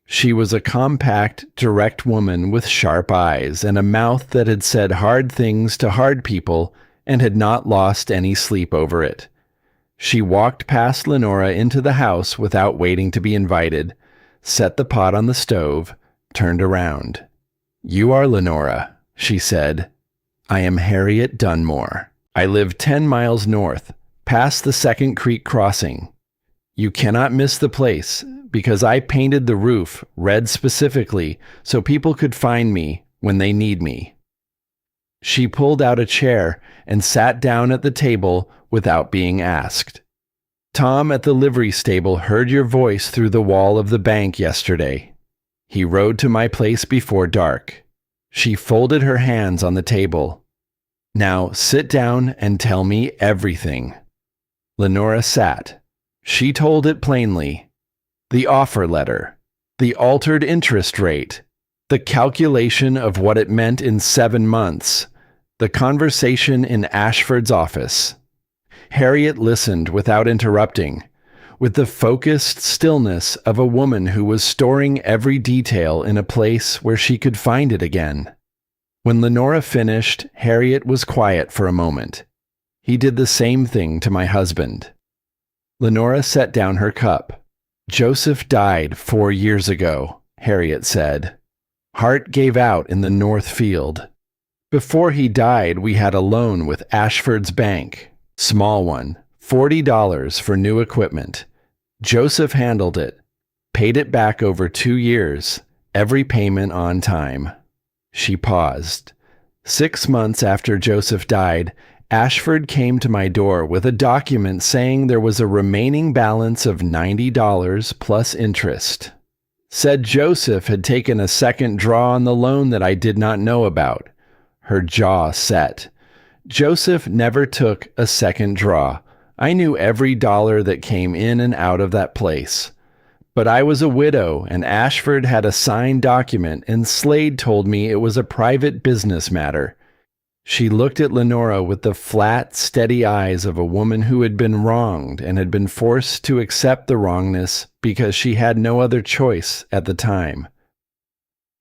She was a compact, direct woman with sharp eyes and a mouth that had said hard things to hard people and had not lost any sleep over it. She walked past Lenora into the house without waiting to be invited, set the pot on the stove, turned around. "You are Lenora," she said. "I am Harriet Dunmore. I live 10 miles north, past the Second Creek crossing. You cannot miss the place, because I painted the roof red specifically so people could find me when they need me." She pulled out a chair and sat down at the table without being asked. "Tom at the livery stable heard your voice through the wall of the bank yesterday. He rode to my place before dark." She folded her hands on the table. "Now sit down and tell me everything." Lenora sat. She told it plainly. The offer letter, the altered interest rate, the calculation of what it meant in 7 months, the conversation in Ashford's office. Harriet listened without interrupting, with the focused stillness of a woman who was storing every detail in a place where she could find it again. When Lenora finished, Harriet was quiet for a moment. "He did the same thing to my husband." Lenora set down her cup. "Joseph died 4 years ago," Harriet said. "Heart gave out in the North Field. Before he died, we had a loan with Ashford's Bank. Small one, $40 for new equipment. Joseph handled it, paid it back over 2 years, every payment on time." She paused. 6 months after Joseph died, Ashford came to my door with a document saying there was a remaining balance of $90 plus interest. Said Joseph had taken a second draw on the loan that I did not know about. Her jaw set. Joseph never took a second draw. I knew every dollar that came in and out of that place. But I was a widow, and Ashford had a signed document, and Slade told me it was a private business matter. She looked at Lenora with the flat, steady eyes of a woman who had been wronged and had been forced to accept the wrongness because she had no other choice at the time.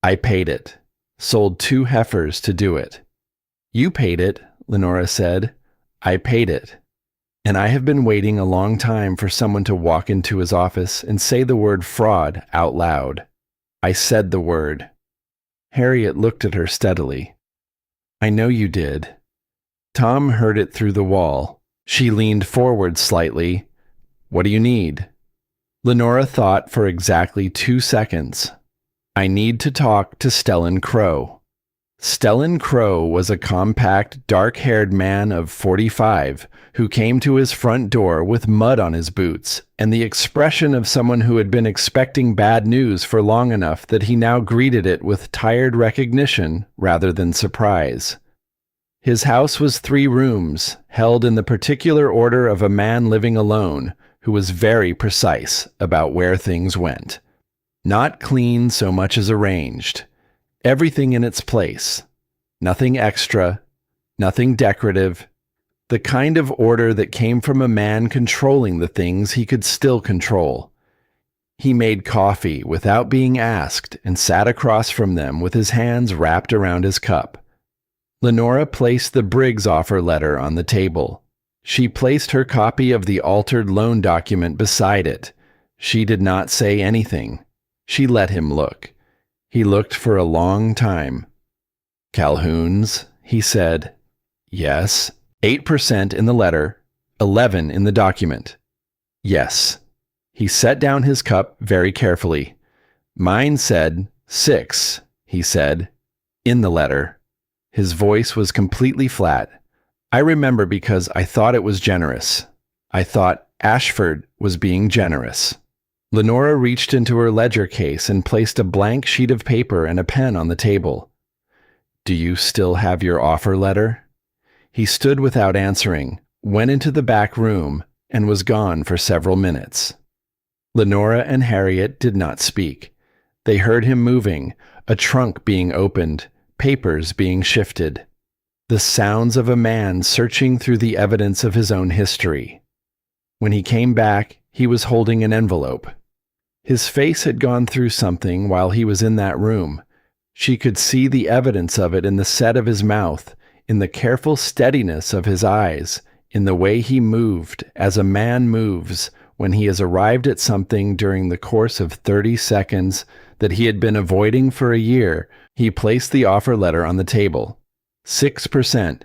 "I paid it. Sold 2 heifers to do it." "You paid it," Lenora said. "I paid it. And I have been waiting a long time for someone to walk into his office and say the word fraud out loud. I said the word." Harriet looked at her steadily. "I know you did." Tom heard it through the wall. She leaned forward slightly. "What do you need?" Lenora thought for exactly 2 seconds. "I need to talk to Stellan Crow." Stellan Crow was a compact, dark-haired man of 45 who came to his front door with mud on his boots and the expression of someone who had been expecting bad news for long enough that he now greeted it with tired recognition rather than surprise. His house was 3 rooms, held in the particular order of a man living alone who was very precise about where things went. Not clean so much as arranged. Everything in its place. Nothing extra, nothing decorative. The kind of order that came from a man controlling the things he could still control. He made coffee without being asked and sat across from them with his hands wrapped around his cup. Lenora placed the Briggs offer letter on the table. She placed her copy of the altered loan document beside it. She did not say anything. She let him look. He looked for a long time. "Calhoun's," he said. "Yes." 8% in the letter, 11 in the document. "Yes." He set down his cup very carefully. "Mine said 6, he said, in the letter." His voice was completely flat. "I remember because I thought it was generous. I thought Ashford was being generous." Lenora reached into her ledger case and placed a blank sheet of paper and a pen on the table. "Do you still have your offer letter?" He stood without answering, went into the back room, and was gone for several minutes. Lenora and Harriet did not speak. They heard him moving, a trunk being opened, papers being shifted. the sounds of a man searching through the evidence of his own history. When he came back, he was holding an envelope. His face had gone through something while he was in that room. She could see the evidence of it in the set of his mouth, in the careful steadiness of his eyes, in the way he moved as a man moves when he has arrived at something during the course of 30 seconds that he had been avoiding for a year. He placed the offer letter on the table. 6%,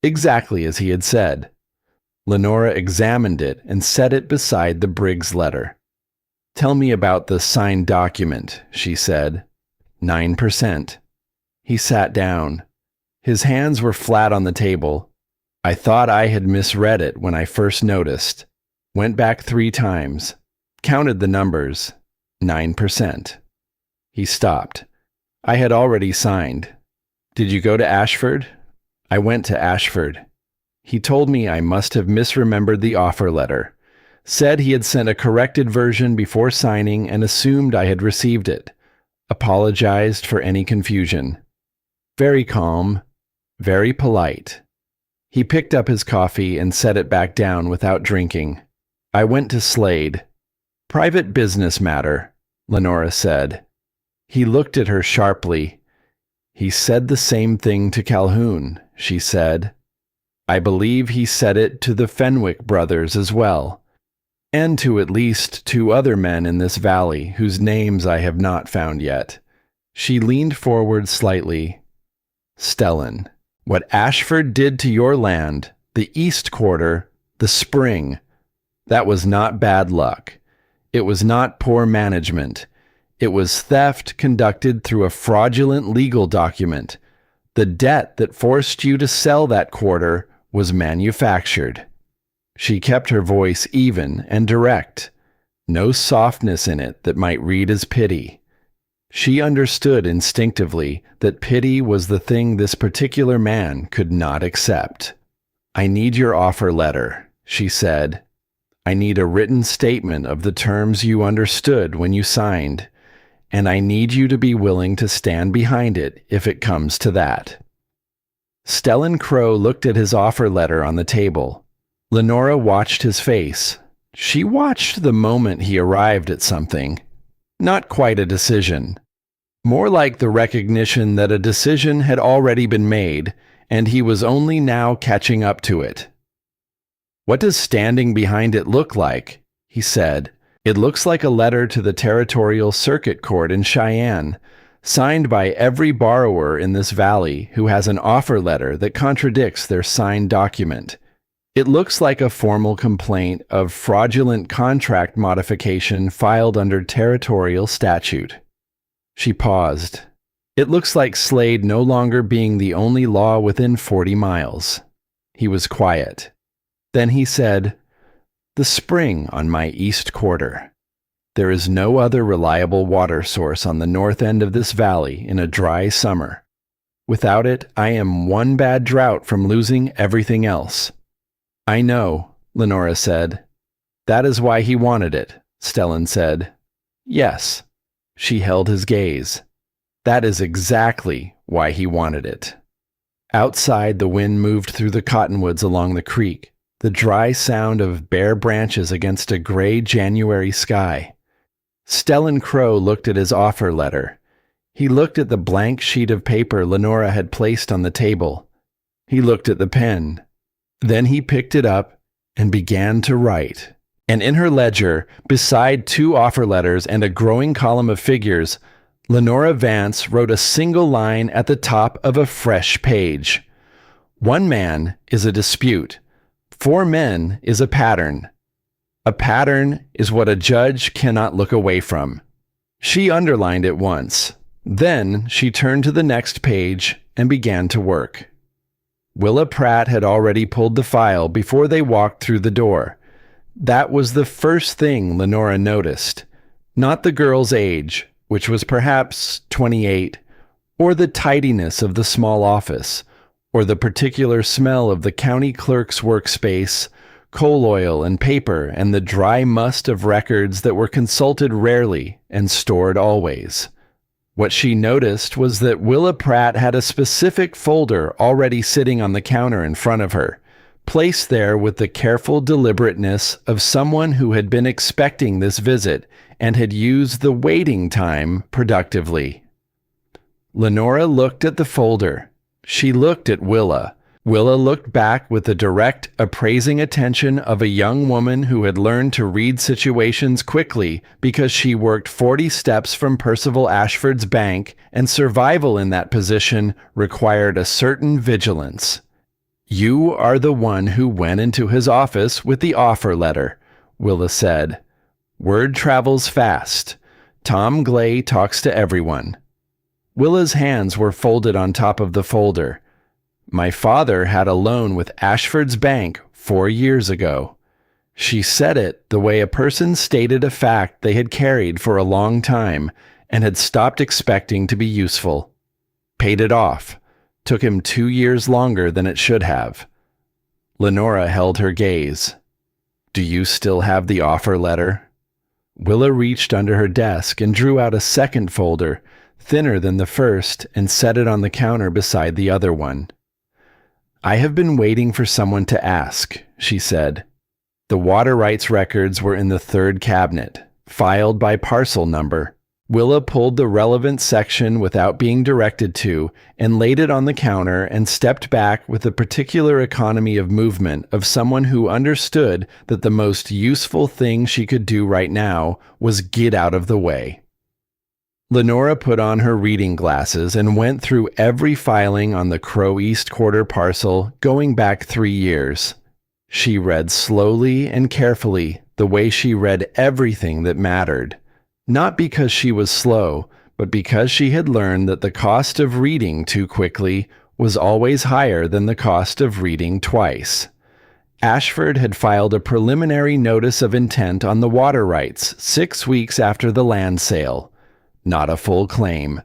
exactly as he had said. Lenora examined it and set it beside the Briggs letter. "Tell me about the signed document," she said. 9%. He sat down. His hands were flat on the table. "I thought I had misread it when I first noticed. Went back 3 times. Counted the numbers. 9%. He stopped. "I had already signed. Did you go to Ashford?" "I went to Ashford. He told me I must have misremembered the offer letter. Said he had sent a corrected version before signing and assumed I had received it. Apologized for any confusion. Very calm. Very polite." He picked up his coffee and set it back down without drinking. "I went to Slade. Private business matter," Lenora said. He looked at her sharply. "He said the same thing to Calhoun," she said. "I believe he said it to the Fenwick brothers as well, and to at least 2 other men in this valley whose names I have not found yet." She leaned forward slightly. "Stellan, what Ashford did to your land, the East Quarter, the spring, that was not bad luck. It was not poor management. It was theft conducted through a fraudulent legal document. The debt that forced you to sell that quarter was manufactured." She kept her voice even and direct, no softness in it that might read as pity. She understood instinctively that pity was the thing this particular man could not accept. "I need your offer letter," she said. "I need a written statement of the terms you understood when you signed, and I need you to be willing to stand behind it if it comes to that." Stellan Crow looked at his offer letter on the table. Lenora watched his face. She watched the moment he arrived at something. Not quite a decision. More like the recognition that a decision had already been made, and he was only now catching up to it. "What does standing behind it look like?" he said. "It looks like a letter to the Territorial Circuit Court in Cheyenne, signed by every borrower in this valley who has an offer letter that contradicts their signed document. It looks like a formal complaint of fraudulent contract modification filed under territorial statute." She paused. "It looks like Slade no longer being the only law within 40 miles. He was quiet. Then he said, "The spring on my East Quarter. There is no other reliable water source on the north end of this valley in a dry summer. Without it, I am one bad drought from losing everything else." "I know," Lenora said. "That is why he wanted it," Stellan said. "Yes." She held his gaze. "That is exactly why he wanted it." Outside, the wind moved through the cottonwoods along the creek, the dry sound of bare branches against a gray January sky. Stellan Crow looked at his offer letter. He looked at the blank sheet of paper Lenora had placed on the table. He looked at the pen. Then he picked it up and began to write. And in her ledger, beside 2 offer letters and a growing column of figures, Lenora Vance wrote a single line at the top of a fresh page. 1 man is a dispute. 4 men is a pattern. A pattern is what a judge cannot look away from. She underlined it once. Then she turned to the next page and began to work. Willa Pratt had already pulled the file before they walked through the door. That was the first thing Lenora noticed. Not the girl's age, which was perhaps 28, or the tidiness of the small office, or the particular smell of the county clerk's workspace, coal oil and paper, and the dry must of records that were consulted rarely and stored always. What she noticed was that Willa Pratt had a specific folder already sitting on the counter in front of her, placed there with the careful deliberateness of someone who had been expecting this visit and had used the waiting time productively. Lenora looked at the folder. She looked at Willa. Willa looked back with the direct, appraising attention of a young woman who had learned to read situations quickly because she worked 40 steps from Percival Ashford's bank, and survival in that position required a certain vigilance. "You are the one who went into his office with the offer letter," Willa said. "Word travels fast. Tom Glay talks to everyone." Willa's hands were folded on top of the folder. "My father had a loan with Ashford's bank 4 years ago." She said it the way a person stated a fact they had carried for a long time and had stopped expecting to be useful. Paid it off. Took him 2 years longer than it should have. Lenora held her gaze. "Do you still have the offer letter?" Willa reached under her desk and drew out a second folder, thinner than the first, and set it on the counter beside the other one. "I have been waiting for someone to ask," she said. The water rights records were in the third cabinet, filed by parcel number. Willa pulled the relevant section without being directed to and laid it on the counter and stepped back with the particular economy of movement of someone who understood that the most useful thing she could do right now was get out of the way. Lenora put on her reading glasses and went through every filing on the Crow East Quarter parcel going back 3 years. She read slowly and carefully, the way she read everything that mattered. Not because she was slow, but because she had learned that the cost of reading too quickly was always higher than the cost of reading twice. Ashford had filed a preliminary notice of intent on the water rights 6 weeks after the land sale. Not a full claim.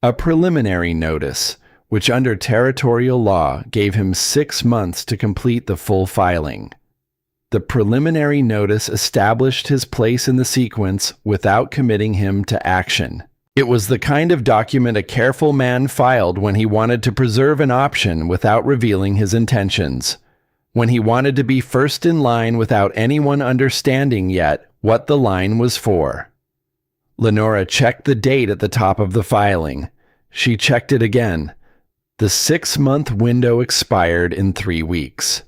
A preliminary notice, which under territorial law gave him 6 months to complete the full filing. The preliminary notice established his place in the sequence without committing him to action. It was the kind of document a careful man filed when he wanted to preserve an option without revealing his intentions, when he wanted to be first in line without anyone understanding yet what the line was for. Lenora checked the date at the top of the filing. She checked it again. The 6-month window expired in 3 weeks.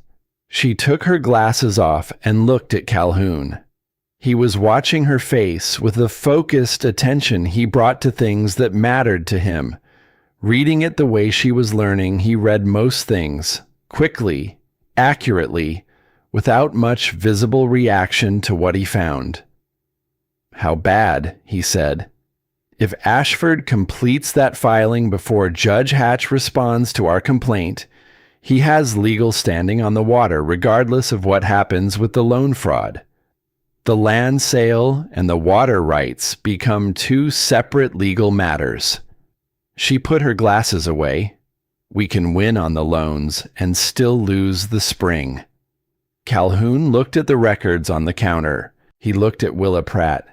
She took her glasses off and looked at Calhoun. He was watching her face with the focused attention he brought to things that mattered to him. Reading it the way she was learning, he read most things, quickly, accurately, without much visible reaction to what he found. "How bad," he said. "If Ashford completes that filing before Judge Hatch responds to our complaint, he has legal standing on the water regardless of what happens with the loan fraud. The land sale and the water rights become 2 separate legal matters." She put her glasses away. "We can win on the loans and still lose the spring." Calhoun looked at the records on the counter. He looked at Willa Pratt.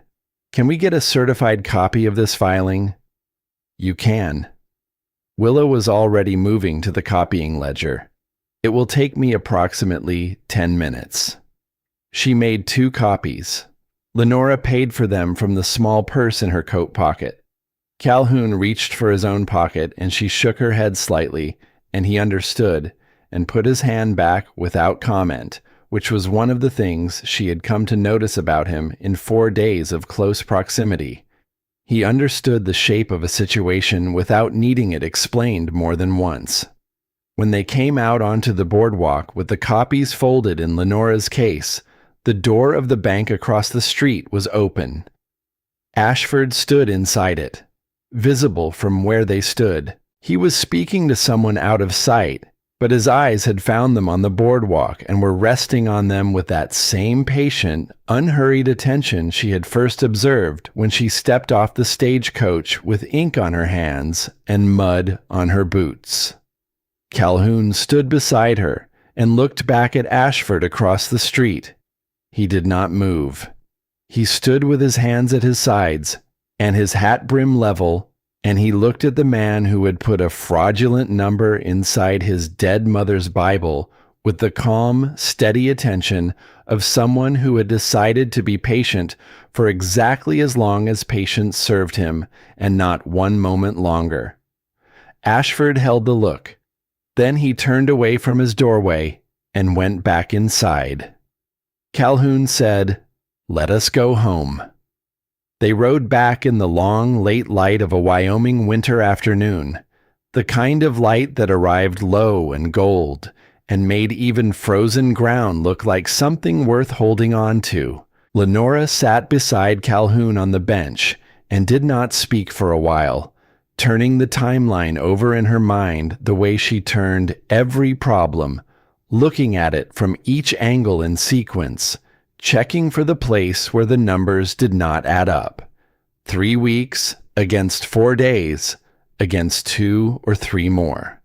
"Can we get a certified copy of this filing?" "You can." Willa was already moving to the copying ledger. "It will take me approximately 10 minutes. She made 2 copies. Lenora paid for them from the small purse in her coat pocket. Calhoun reached for his own pocket, and she shook her head slightly, and he understood, and put his hand back without comment, which was one of the things she had come to notice about him in 4 days of close proximity. He understood the shape of a situation without needing it explained more than once. When they came out onto the boardwalk with the copies folded in Lenora's case, the door of the bank across the street was open. Ashford stood inside it, visible from where they stood. He was speaking to someone out of sight, but his eyes had found them on the boardwalk and were resting on them with that same patient, unhurried attention she had first observed when she stepped off the stagecoach with ink on her hands and mud on her boots. Calhoun stood beside her and looked back at Ashford across the street. He did not move. He stood with his hands at his sides and his hat brim level, and he looked at the man who had put a fraudulent number inside his dead mother's Bible with the calm, steady attention of someone who had decided to be patient for exactly as long as patience served him, and not one moment longer. Ashford held the look. Then he turned away from his doorway and went back inside. Calhoun said, "Let us go home." They rode back in the long, late light of a Wyoming winter afternoon, the kind of light that arrived low and gold, and made even frozen ground look like something worth holding on to. Lenora sat beside Calhoun on the bench and did not speak for a while, turning the timeline over in her mind the way she turned every problem, looking at it from each angle in sequence, checking for the place where the numbers did not add up. 3 weeks against 4 days against 2 or 3 more.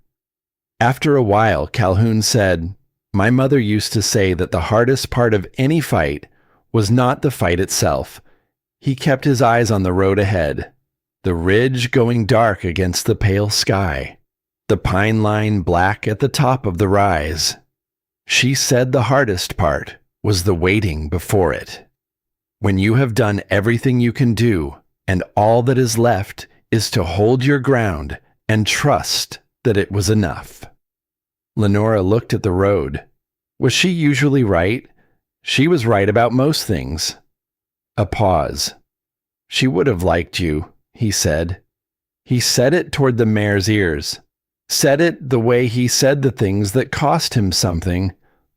After a while, Calhoun said, "My mother used to say that the hardest part of any fight was not the fight itself." He kept his eyes on the road ahead, the ridge going dark against the pale sky, the pine line black at the top of the rise. She said the hardest part was the waiting before it. When you have done everything you can do, and all that is left is to hold your ground and trust that it was enough. Lenora looked at the road. Was she usually right? She was right about most things. A pause. "She would have liked you," he said. He said it toward the mare's ears. Said it the way he said the things that cost him something,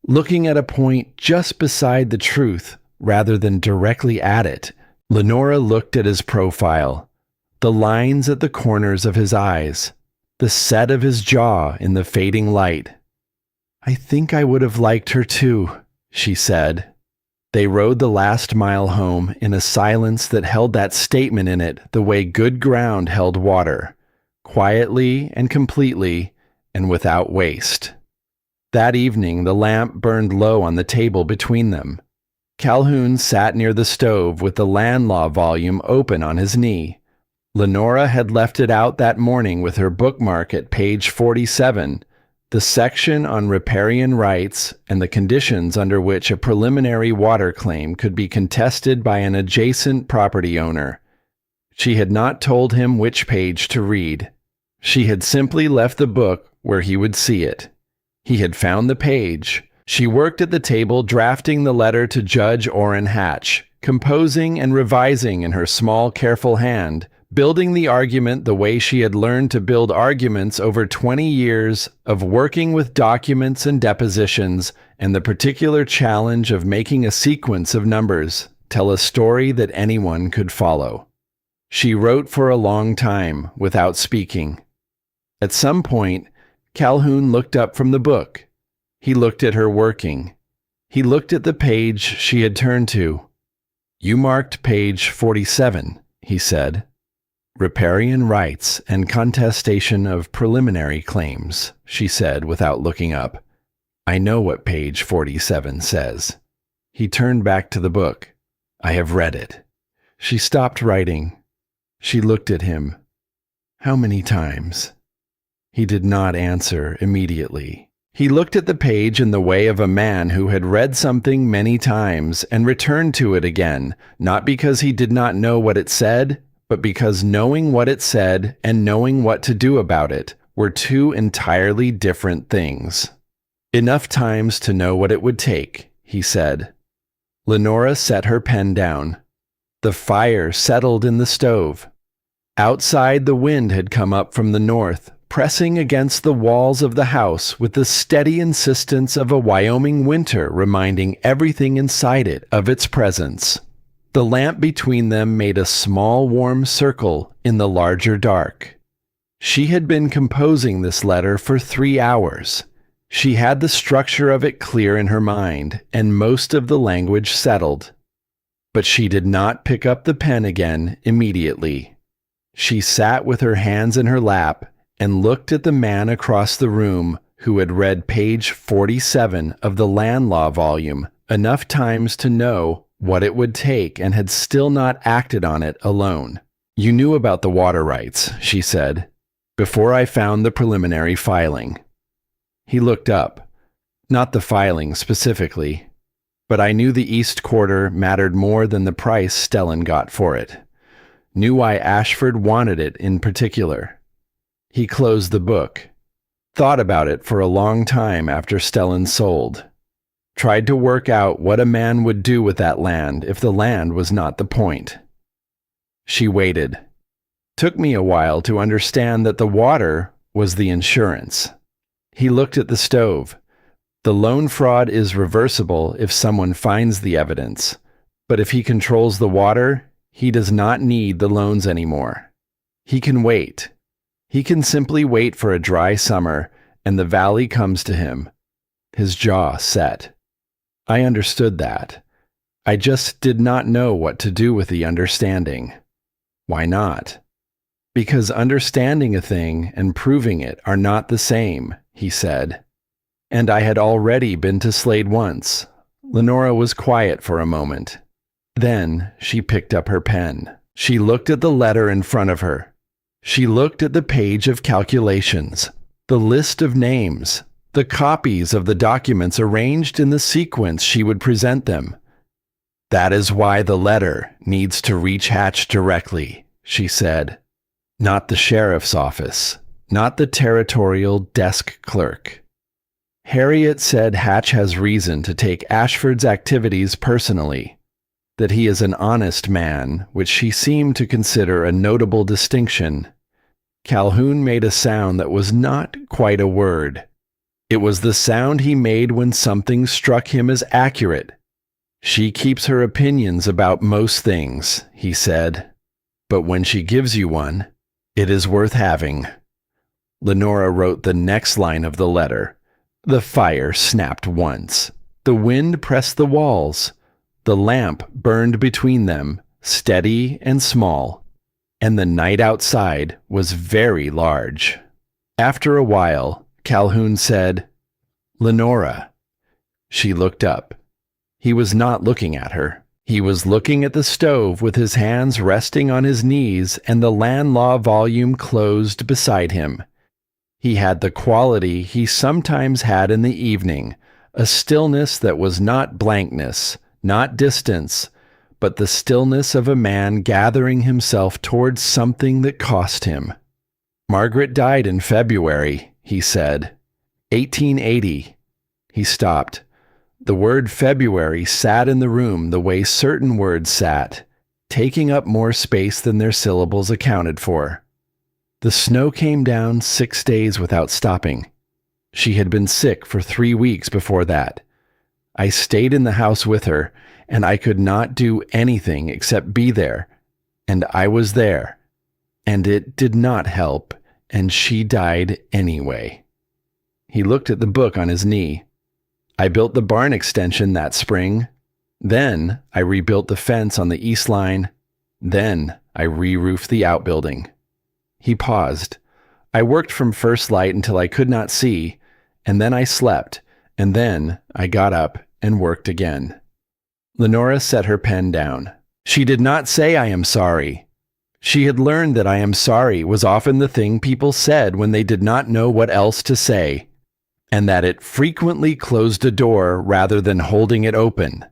looking at a point just beside the truth rather than directly at it. Lenora looked at his profile, the lines at the corners of his eyes, the set of his jaw in the fading light. "I think I would have liked her too," she said. They rode the last mile home in a silence that held that statement in it the way good ground held water, quietly and completely and without waste. That evening the lamp burned low on the table between them. Calhoun sat near the stove with the land law volume open on his knee. Lenora had left it out that morning with her bookmark at page 47, the section on riparian rights and the conditions under which a preliminary water claim could be contested by an adjacent property owner. She had not told him which page to read. She had simply left the book where he would see it. He had found the page. She worked at the table drafting the letter to Judge Orrin Hatch, composing and revising in her small, careful hand, building the argument the way she had learned to build arguments over 20 years of working with documents and depositions, and the particular challenge of making a sequence of numbers tell a story that anyone could follow. She wrote for a long time without speaking. At some point, Calhoun looked up from the book. He looked at her working. He looked at the page she had turned to. "You marked page 47, he said. "Riparian rights and contestation of preliminary claims," she said without looking up. "I know what page 47 says." He turned back to the book. "I have read it." She stopped writing. She looked at him. "How many times?" He did not answer immediately. He looked at the page in the way of a man who had read something many times and returned to it again, not because he did not know what it said, but because knowing what it said and knowing what to do about it were two entirely different things. "Enough times to know what it would take," he said. Lenora set her pen down. The fire settled in the stove. Outside, the wind had come up from the north, pressing against the walls of the house with the steady insistence of a Wyoming winter, reminding everything inside it of its presence. The lamp between them made a small warm circle in the larger dark. She had been composing this letter for 3 hours. She had the structure of it clear in her mind, and most of the language settled. But she did not pick up the pen again immediately. She sat with her hands in her lap and looked at the man across the room who had read page 47 of the land law volume enough times to know what it would take and had still not acted on it alone. You knew about the water rights, she said, before I found the preliminary filing. He looked up. Not the filing specifically, but I knew the East Quarter mattered more than the price Stellan got for it. Knew why Ashford wanted it in particular. He closed the book. Thought about it for a long time after Stellan sold. Tried to work out what a man would do with that land if the land was not the point. She waited. Took me a while to understand that the water was the insurance. He looked at the stove. The loan fraud is reversible if someone finds the evidence, but if he controls the water, he does not need the loans anymore. He can wait. He can simply wait for a dry summer, and the valley comes to him. His jaw set. I understood that. I just did not know what to do with the understanding. Why not? Because understanding a thing and proving it are not the same, he said. And I had already been to Slade once. Lenora was quiet for a moment. Then she picked up her pen. She looked at the letter in front of her. She looked at the page of calculations, the list of names, the copies of the documents arranged in the sequence she would present them. That is why the letter needs to reach Hatch directly, she said. Not the sheriff's office, not the territorial desk clerk. Harriet said Hatch has reason to take Ashford's activities personally, that he is an honest man, which she seemed to consider a notable distinction. Calhoun made a sound that was not quite a word. It was the sound he made when something struck him as accurate. She keeps her opinions about most things, he said, but when she gives you one, it is worth having. Lenora wrote the next line of the letter. The fire snapped once. The wind pressed the walls. The lamp burned between them, steady and small, and the night outside was very large. After a while, Calhoun said, Lenora. She looked up. He was not looking at her. He was looking at the stove with his hands resting on his knees and the land law volume closed beside him. He had the quality he sometimes had in the evening, a stillness that was not blankness, not distance, but the stillness of a man gathering himself towards something that cost him. Margaret died in February, he said. 1880. He stopped. The word February sat in the room the way certain words sat, taking up more space than their syllables accounted for. The snow came down 6 days without stopping. She had been sick for 3 weeks before that. I stayed in the house with her, and I could not do anything except be there, and I was there, and it did not help, and she died anyway. He looked at the book on his knee. I built the barn extension that spring. Then I rebuilt the fence on the east line. Then I re-roofed the outbuilding. He paused. I worked from first light until I could not see, and then I slept, and then I got up and worked again. Lenora set her pen down. She did not say I am sorry. She had learned that I am sorry was often the thing people said when they did not know what else to say, and that it frequently closed a door rather than holding it open.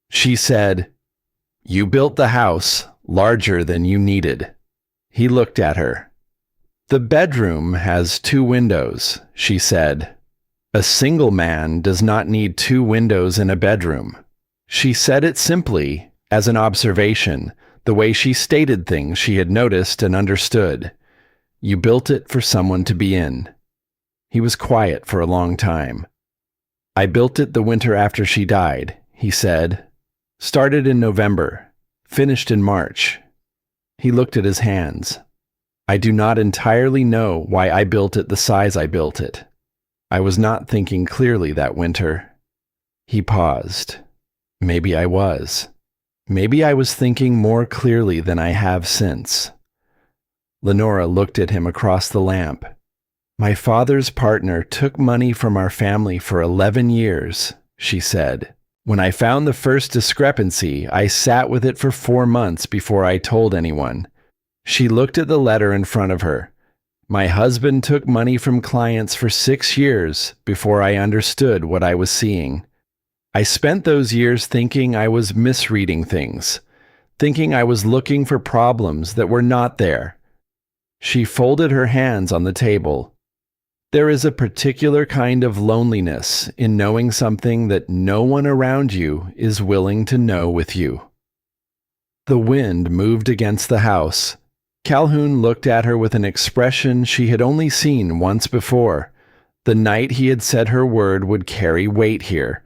She said, "You built the house larger than you needed." He looked at her. "The bedroom has 2 windows," she said. "A single man does not need 2 windows in a bedroom." She said it simply, as an observation, the way she stated things she had noticed and understood. You built it for someone to be in. He was quiet for a long time. "I built it the winter after she died," he said. "Started in November, finished in March." He looked at his hands. "I do not entirely know why I built it the size I built it. I was not thinking clearly that winter." He paused. Maybe I was. Maybe I was thinking more clearly than I have since. Lenora looked at him across the lamp. "My father's partner took money from our family for 11 years, she said. "When I found the first discrepancy, I sat with it for 4 months before I told anyone. She looked at the letter in front of her. My husband took money from clients for 6 years before I understood what I was seeing. I spent those years thinking I was misreading things, thinking I was looking for problems that were not there. She folded her hands on the table. There is a particular kind of loneliness in knowing something that no one around you is willing to know with you. The wind moved against the house. Calhoun looked at her with an expression she had only seen once before, the night he had said her word would carry weight here,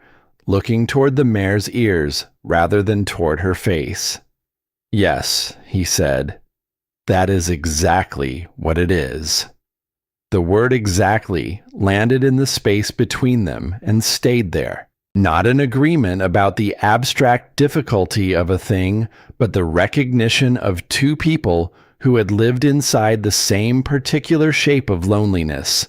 looking toward the mare's ears rather than toward her face. Yes, he said, that is exactly what it is. The word exactly landed in the space between them and stayed there. Not an agreement about the abstract difficulty of a thing, but the recognition of two people who had lived inside the same particular shape of loneliness,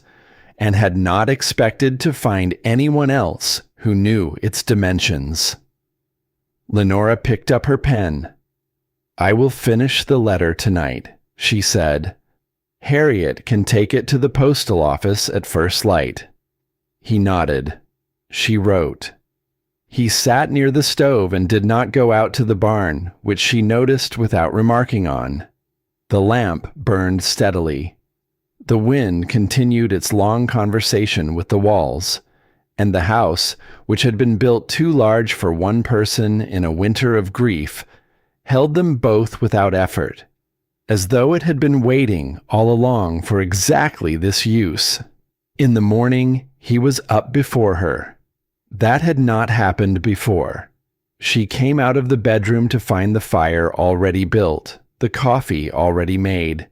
and had not expected to find anyone else who knew its dimensions. Lenora picked up her pen. I will finish the letter tonight, she said. Harriet can take it to the postal office at first light. He nodded. She wrote. He sat near the stove and did not go out to the barn, which she noticed without remarking on. The lamp burned steadily. The wind continued its long conversation with the walls, and the house, which had been built too large for one person in a winter of grief, held them both without effort, as though it had been waiting all along for exactly this use. In the morning, he was up before her. That had not happened before. She came out of the bedroom to find the fire already built, the coffee already made,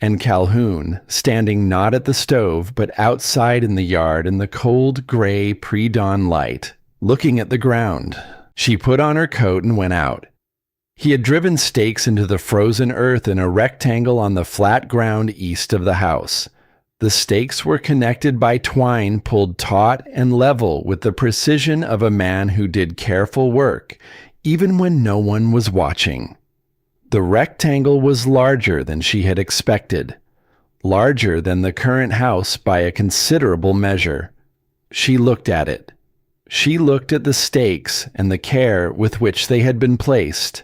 and Calhoun standing not at the stove but outside in the yard in the cold gray pre-dawn light, looking at the ground. She put on her coat and went out. He had driven stakes into the frozen earth in a rectangle on the flat ground east of the house. The stakes were connected by twine pulled taut and level with the precision of a man who did careful work, even when no one was watching. The rectangle was larger than she had expected, larger than the current house by a considerable measure. She looked at it. She looked at the stakes and the care with which they had been placed.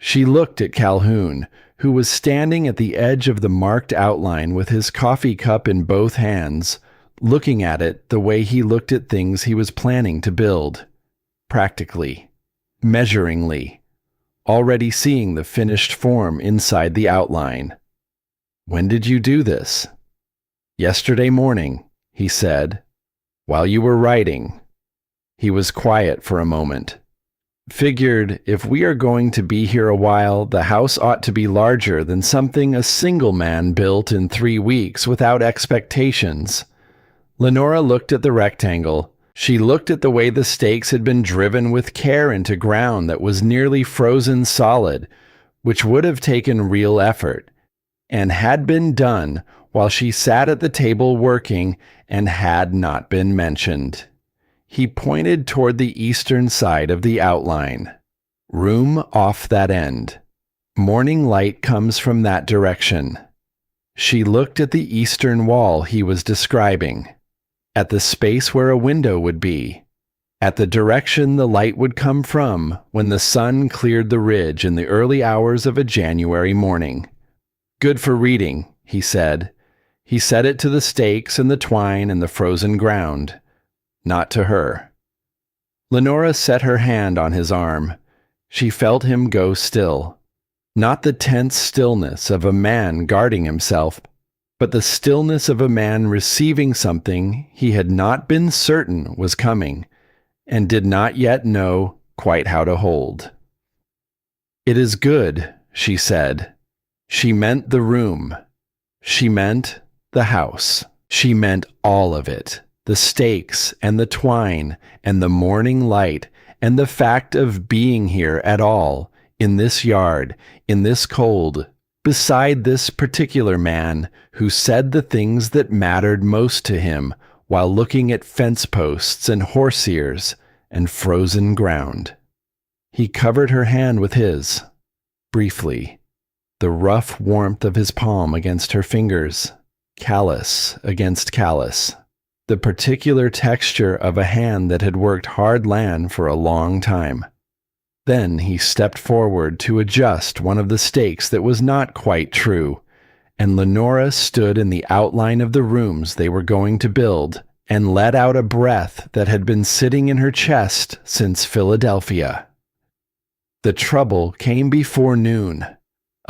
She looked at Calhoun, who was standing at the edge of the marked outline with his coffee cup in both hands, looking at it the way he looked at things he was planning to build. Practically, measuringly, already seeing the finished form inside the outline. When did you do this? Yesterday morning, he said, while you were writing. He was quiet for a moment. Figured if we are going to be here a while, the house ought to be larger than something a single man built in 3 weeks without expectations. Lenora looked at the rectangle. She looked at the way the stakes had been driven with care into ground that was nearly frozen solid, which would have taken real effort, and had been done while she sat at the table working and had not been mentioned. He pointed toward the eastern side of the outline. Room off that end. Morning light comes from that direction. She looked at the eastern wall he was describing, at the space where a window would be, at the direction the light would come from when the sun cleared the ridge in the early hours of a January morning. Good for reading, he said. He said it to the stakes and the twine and the frozen ground. Not to her. Lenora set her hand on his arm. She felt him go still. Not the tense stillness of a man guarding himself, but the stillness of a man receiving something he had not been certain was coming, and did not yet know quite how to hold. It is good, she said. She meant the room. She meant the house. She meant all of it. The stakes and the twine and the morning light and the fact of being here at all, in this yard, in this cold, beside this particular man who said the things that mattered most to him while looking at fence posts and horse ears and frozen ground. He covered her hand with his, briefly. the rough warmth of his palm against her fingers, callus against callus, the particular texture of a hand that had worked hard land for a long time. Then he stepped forward to adjust one of the stakes that was not quite true, and Lenora stood in the outline of the rooms they were going to build and let out a breath that had been sitting in her chest since Philadelphia. The trouble came before noon.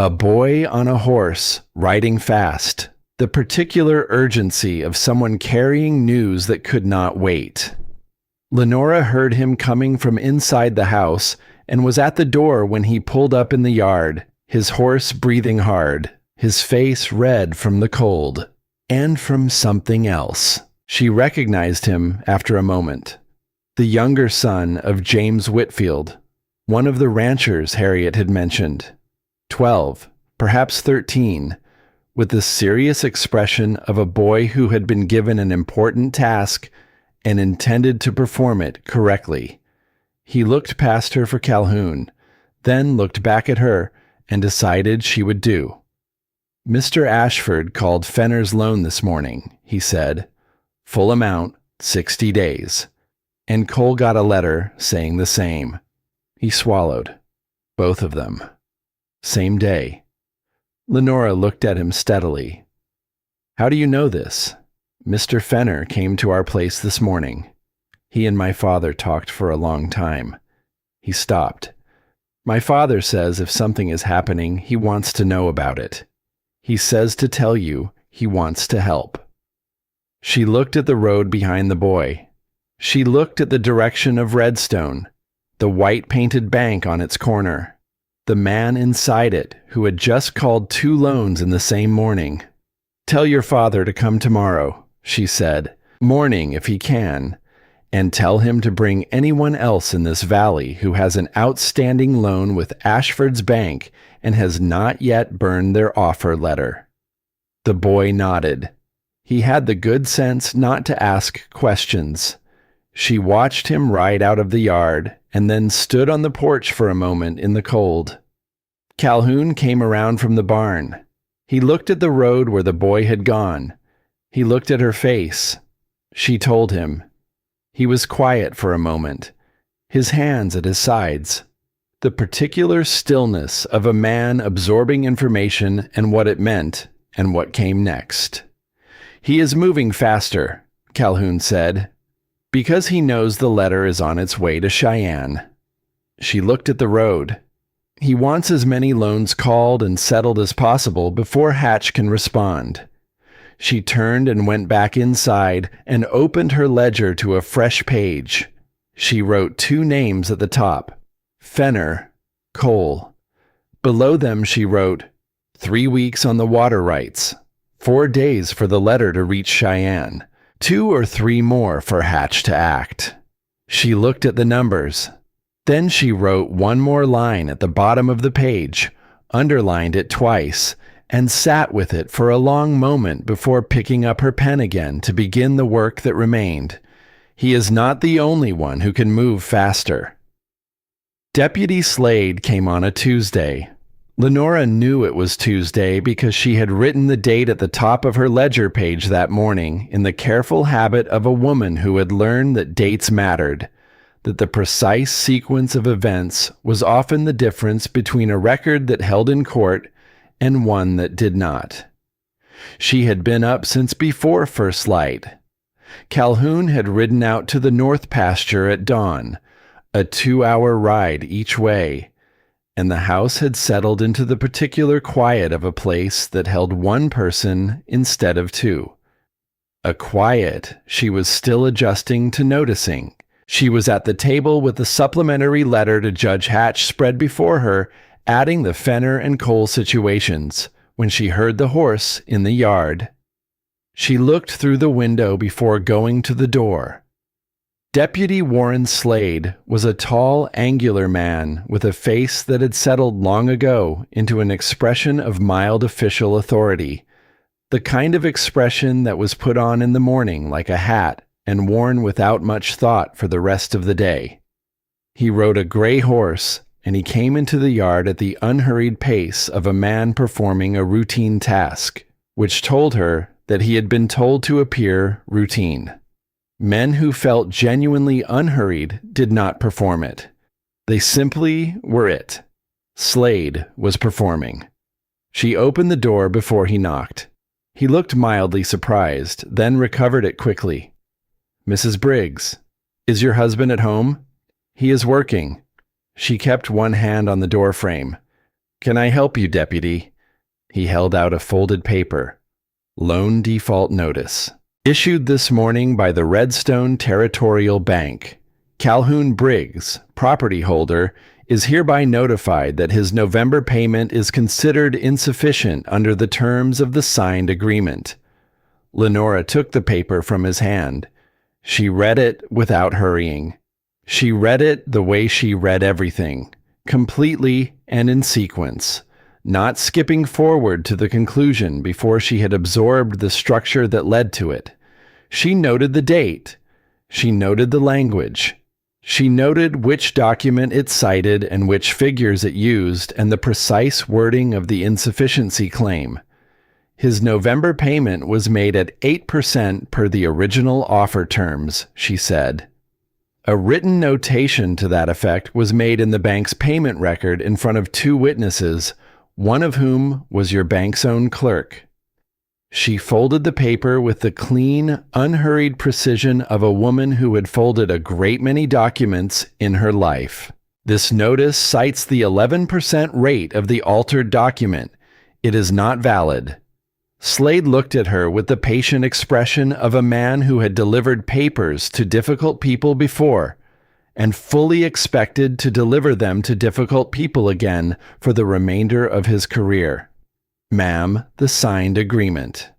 A boy on a horse, riding fast, the particular urgency of someone carrying news that could not wait. Lenora heard him coming from inside the house and was at the door when he pulled up in the yard, his horse breathing hard, his face red from the cold, and from something else. She recognized him after a moment. The younger son of James Whitfield, one of the ranchers Harriet had mentioned. 12, perhaps 13, with the serious expression of a boy who had been given an important task and intended to perform it correctly. He looked past her for Calhoun, then looked back at her and decided she would do. Mr. Ashford called Fenner's loan this morning, he said. Full amount, 60 days. And Cole got a letter saying the same. He swallowed. Both of them. Same day. Lenora looked at him steadily. How do you know this? Mr. Fenner came to our place this morning. He and my father talked for a long time. He stopped. My father says if something is happening, he wants to know about it. He says to tell you he wants to help. She looked at the road behind the boy. She looked at the direction of Redstone, the white-painted bank on its corner, the man inside it who had just called 2 loans in the same morning. Tell your father to come tomorrow, she said, morning if he can, and tell him to bring anyone else in this valley who has an outstanding loan with Ashford's Bank and has not yet burned their offer letter. The boy nodded. He had the good sense not to ask questions. She watched him ride out of the yard and then stood on the porch for a moment in the cold. Calhoun came around from the barn. He looked at the road where the boy had gone. He looked at her face. She told him. He was quiet for a moment, his hands at his sides. The particular stillness of a man absorbing information and what it meant and what came next. He is moving faster, Calhoun said, because he knows the letter is on its way to Cheyenne. She looked at the road. He wants as many loans called and settled as possible before Hatch can respond. She turned and went back inside and opened her ledger to a fresh page. She wrote 2 names at the top, Fenner, Cole. Below them she wrote, 3 weeks on the water rights, 4 days for the letter to reach Cheyenne, 2 or 3 more for Hatch to act. She looked at the numbers. Then she wrote 1 more line at the bottom of the page, underlined it twice, and sat with it for a long moment before picking up her pen again to begin the work that remained. He is not the only one who can move faster. Deputy Slade came on a Tuesday. Lenora knew it was Tuesday because she had written the date at the top of her ledger page that morning in the careful habit of a woman who had learned that dates mattered, that the precise sequence of events was often the difference between a record that held in court and one that did not. She had been up since before first light. Calhoun had ridden out to the north pasture at dawn, a 2-hour ride each way, and the house had settled into the particular quiet of a place that held 1 person instead of 2. A quiet she was still adjusting to noticing. She was at the table with the supplementary letter to Judge Hatch spread before her, adding the Fenner and Cole situations, when she heard the horse in the yard. She looked through the window before going to the door. Deputy Warren Slade was a tall, angular man with a face that had settled long ago into an expression of mild official authority, the kind of expression that was put on in the morning like a hat and worn without much thought for the rest of the day. He rode a gray horse, and he came into the yard at the unhurried pace of a man performing a routine task, which told her that he had been told to appear routine. Men who felt genuinely unhurried did not perform it. They simply were it. Slade was performing. She opened the door before he knocked. He looked mildly surprised, then recovered it quickly. "Mrs. Briggs, is your husband at home?" "He is working." She kept one hand on the doorframe. "Can I help you, Deputy?" He held out a folded paper. Loan default notice. Issued this morning by the Redstone Territorial Bank. Calhoun Briggs, property holder, is hereby notified that his November payment is considered insufficient under the terms of the signed agreement. Lenora took the paper from his hand. She read it without hurrying. She read it the way she read everything, completely and in sequence, not skipping forward to the conclusion before she had absorbed the structure that led to it. She noted the date. She noted the language. She noted which document it cited and which figures it used and the precise wording of the insufficiency claim. His November payment was made at 8% per the original offer terms, she said. A written notation to that effect was made in the bank's payment record in front of 2 witnesses, one of whom was your bank's own clerk. She folded the paper with the clean, unhurried precision of a woman who had folded a great many documents in her life. This notice cites the 11% rate of the altered document. It is not valid. Slade looked at her with the patient expression of a man who had delivered papers to difficult people before, and fully expected to deliver them to difficult people again for the remainder of his career. "Ma'am, the signed agreement."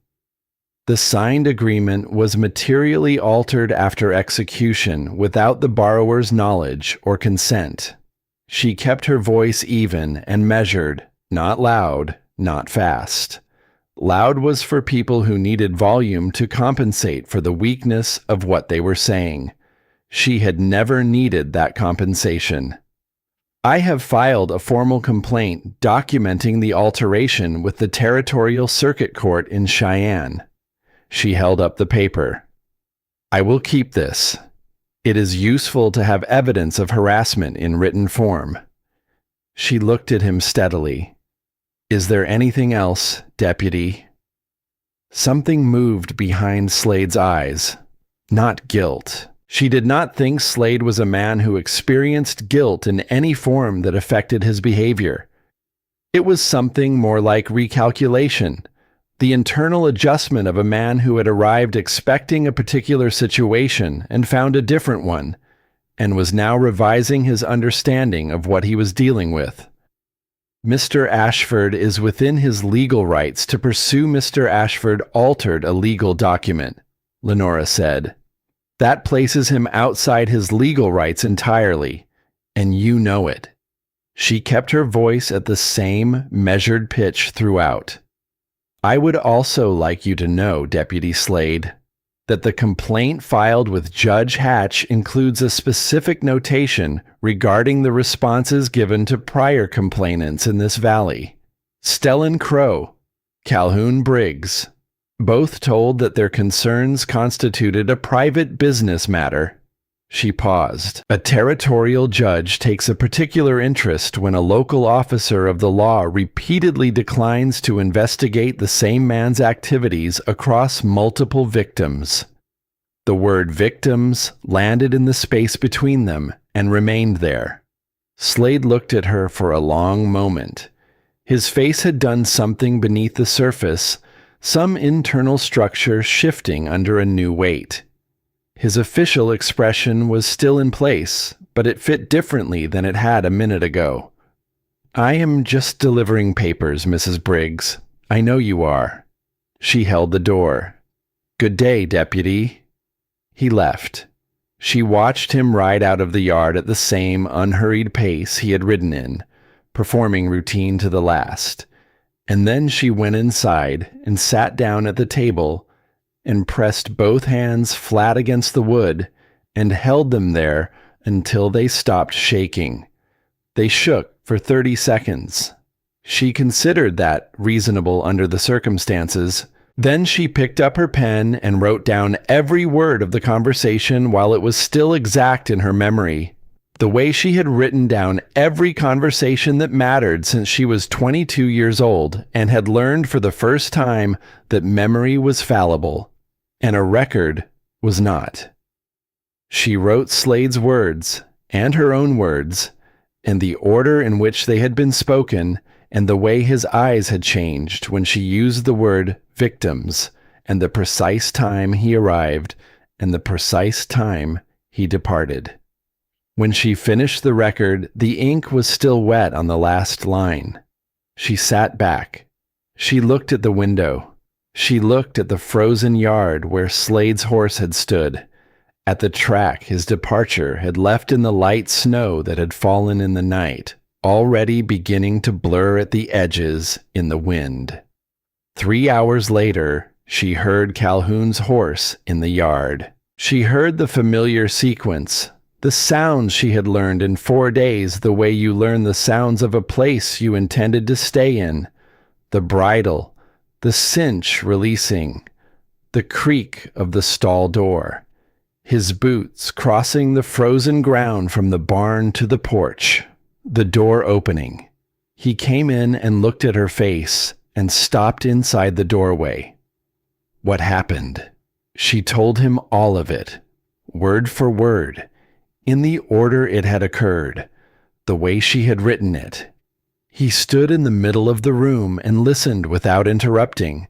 The signed agreement was materially altered after execution without the borrower's knowledge or consent. She kept her voice even and measured, not loud, not fast. Loud was for people who needed volume to compensate for the weakness of what they were saying. She had never needed that compensation. "I have filed a formal complaint documenting the alteration with the Territorial Circuit Court in Cheyenne." She held up the paper. "I will keep this. It is useful to have evidence of harassment in written form." She looked at him steadily. "Is there anything else, Deputy?" Something moved behind Slade's eyes. Not guilt. She did not think Slade was a man who experienced guilt in any form that affected his behavior. It was something more like recalculation, the internal adjustment of a man who had arrived expecting a particular situation and found a different one, and was now revising his understanding of what he was dealing with. "Mr. Ashford is within his legal rights to pursue Mr. Ashford altered a legal document," Lenora said. "That places him outside his legal rights entirely, and you know it." She kept her voice at the same measured pitch throughout. "I would also like you to know, Deputy Slade, that the complaint filed with Judge Hatch includes a specific notation regarding the responses given to prior complainants in this valley. Stellan Crow, Calhoun Briggs, both told that their concerns constituted a private business matter." She paused. "A territorial judge takes a particular interest when a local officer of the law repeatedly declines to investigate the same man's activities across multiple victims." The word victims landed in the space between them and remained there. Slade looked at her for a long moment. His face had done something beneath the surface, some internal structure shifting under a new weight. His official expression was still in place, but it fit differently than it had a minute ago. "I am just delivering papers, Mrs. Briggs. I know you are." She held the door. "Good day, Deputy." He left. She watched him ride out of the yard at the same unhurried pace he had ridden in, performing routine to the last. And then she went inside and sat down at the table and pressed both hands flat against the wood and held them there until they stopped shaking. They shook for 30 seconds. She considered that reasonable under the circumstances. Then she picked up her pen and wrote down every word of the conversation while it was still exact in her memory. The way she had written down every conversation that mattered since she was 22 years old and had learned for the first time that memory was fallible and a record was not. She wrote Slade's words and her own words, and the order in which they had been spoken, and the way his eyes had changed when she used the word victims, and the precise time he arrived, and the precise time he departed. When she finished the record, the ink was still wet on the last line. She sat back. She looked at the window. She looked at the frozen yard where Slade's horse had stood, at the track his departure had left in the light snow that had fallen in the night, already beginning to blur at the edges in the wind. 3 hours later, she heard Calhoun's horse in the yard. She heard the familiar sequence, the sounds she had learned in 4 days the way you learn the sounds of a place you intended to stay in. The bridle, the cinch releasing, the creak of the stall door, his boots crossing the frozen ground from the barn to the porch, the door opening. He came in and looked at her face and stopped inside the doorway. What happened? She told him all of it, word for word, in the order it had occurred, the way she had written it. He stood in the middle of the room and listened without interrupting,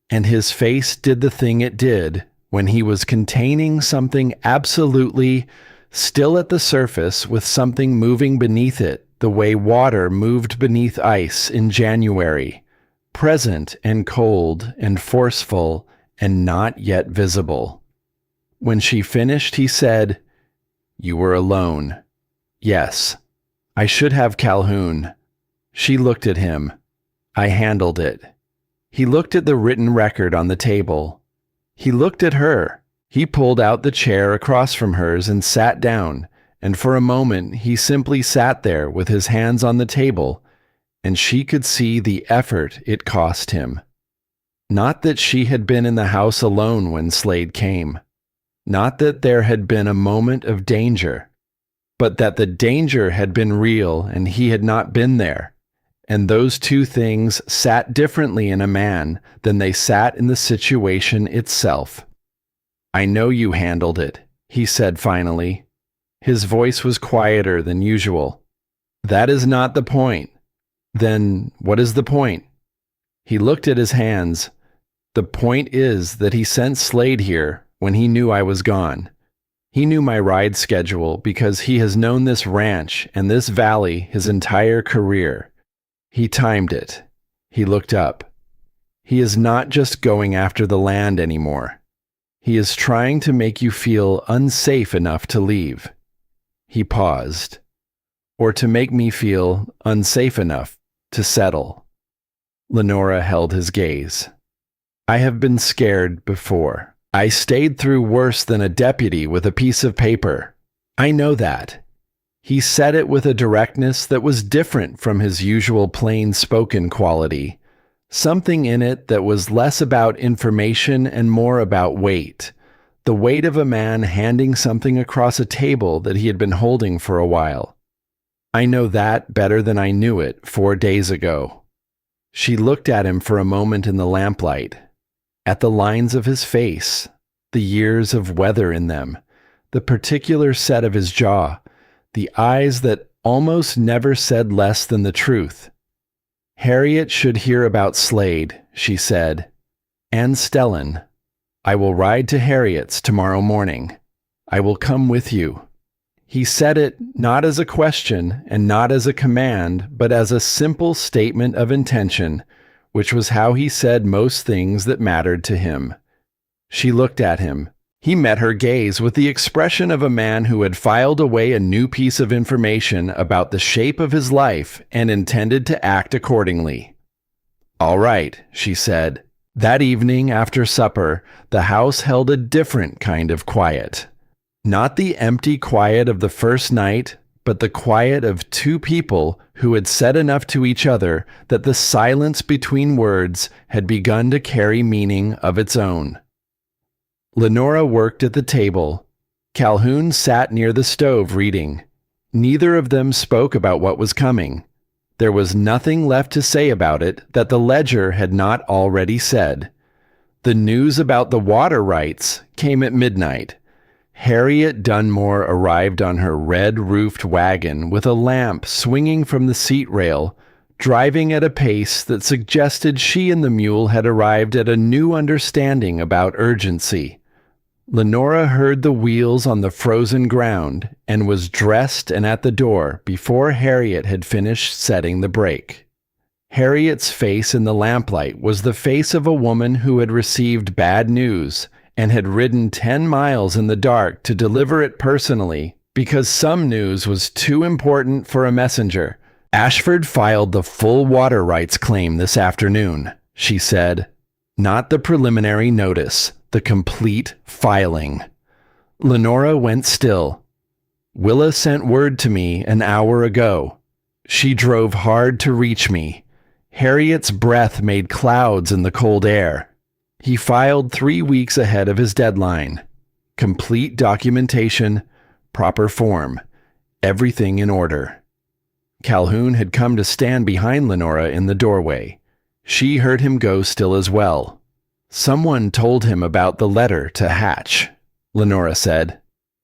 and his face did the thing it did when he was containing something absolutely still at the surface with something moving beneath it, the way water moved beneath ice in January, present and cold and forceful and not yet visible. When she finished, he said, "You were alone." "Yes. I should have Calhoun." She looked at him. "I handled it." He looked at the written record on the table. He looked at her. He pulled out the chair across from hers and sat down, and for a moment he simply sat there with his hands on the table, and she could see the effort it cost him. Not that she had been in the house alone when Slade came. Not that there had been a moment of danger, but that the danger had been real and he had not been there. And those two things sat differently in a man than they sat in the situation itself. "I know you handled it," he said finally. His voice was quieter than usual. "That is not the point." "Then what is the point?" He looked at his hands. "The point is that he sent Slade here when he knew I was gone. He knew my ride schedule because he has known this ranch and this valley his entire career. He timed it." He looked up. "He is not just going after the land anymore. He is trying to make you feel unsafe enough to leave." He paused. "Or to make me feel unsafe enough to settle." Lenora held his gaze. "I have been scared before. I stayed through worse than a deputy with a piece of paper. I know that." He said it with a directness that was different from his usual plain-spoken quality, something in it that was less about information and more about weight, the weight of a man handing something across a table that he had been holding for a while. "I know that better than I knew it 4 days ago." She looked at him for a moment in the lamplight, at the lines of his face, the years of weather in them, the particular set of his jaw, the eyes that almost never said less than the truth. "Harriet should hear about Slade," she said, "and Stellan. I will ride to Harriet's tomorrow morning. I will come with you." He said it not as a question and not as a command, but as a simple statement of intention, which was how he said most things that mattered to him. She looked at him. He met her gaze with the expression of a man who had filed away a new piece of information about the shape of his life and intended to act accordingly. "All right," she said. That evening after supper, the house held a different kind of quiet. Not the empty quiet of the first night, but the quiet of two people who had said enough to each other that the silence between words had begun to carry meaning of its own. Lenora worked at the table. Calhoun sat near the stove reading. Neither of them spoke about what was coming. There was nothing left to say about it that the ledger had not already said. The news about the water rights came at midnight. Harriet Dunmore arrived on her red-roofed wagon with a lamp swinging from the seat rail, driving at a pace that suggested she and the mule had arrived at a new understanding about urgency. Lenora heard the wheels on the frozen ground and was dressed and at the door before Harriet had finished setting the brake. Harriet's face in the lamplight was the face of a woman who had received bad news and had ridden 10 miles in the dark to deliver it personally because some news was too important for a messenger. "Ashford filed the full water rights claim this afternoon," she said. "Not the preliminary notice, the complete filing." Lenora went still. "Willa sent word to me an hour ago. She drove hard to reach me. Harriet's breath made clouds in the cold air. He filed 3 weeks ahead of his deadline. Complete documentation, proper form, everything in order." Calhoun had come to stand behind Lenora in the doorway. She heard him go still as well. "Someone told him about the letter to Hatch," Lenora said.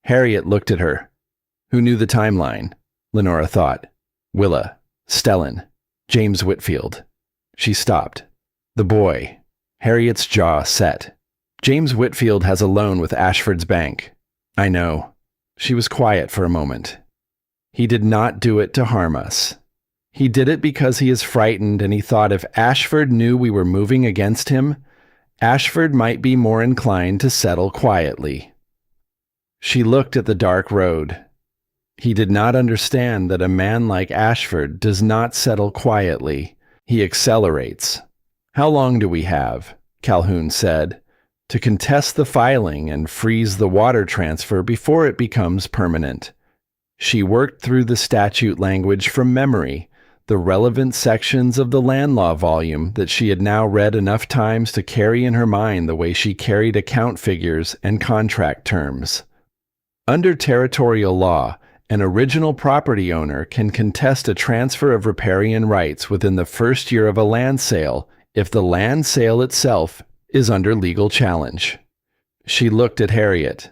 Harriet looked at her. Who knew the timeline? Lenora thought. Willa, Stellan, James Whitfield. She stopped. The boy. Harriet's jaw set. "James Whitfield has a loan with Ashford's bank." "I know." She was quiet for a moment. "He did not do it to harm us. He did it because he is frightened and he thought if Ashford knew we were moving against him, Ashford might be more inclined to settle quietly." She looked at the dark road. He did not understand that a man like Ashford does not settle quietly. He accelerates. "How long do we have?" Calhoun said, "to contest the filing and freeze the water transfer before it becomes permanent." She worked through the statute language from memory, the relevant sections of the land law volume that she had now read enough times to carry in her mind the way she carried account figures and contract terms. Under territorial law, an original property owner can contest a transfer of riparian rights within the first year of a land sale if the land sale itself is under legal challenge. She looked at Harriet.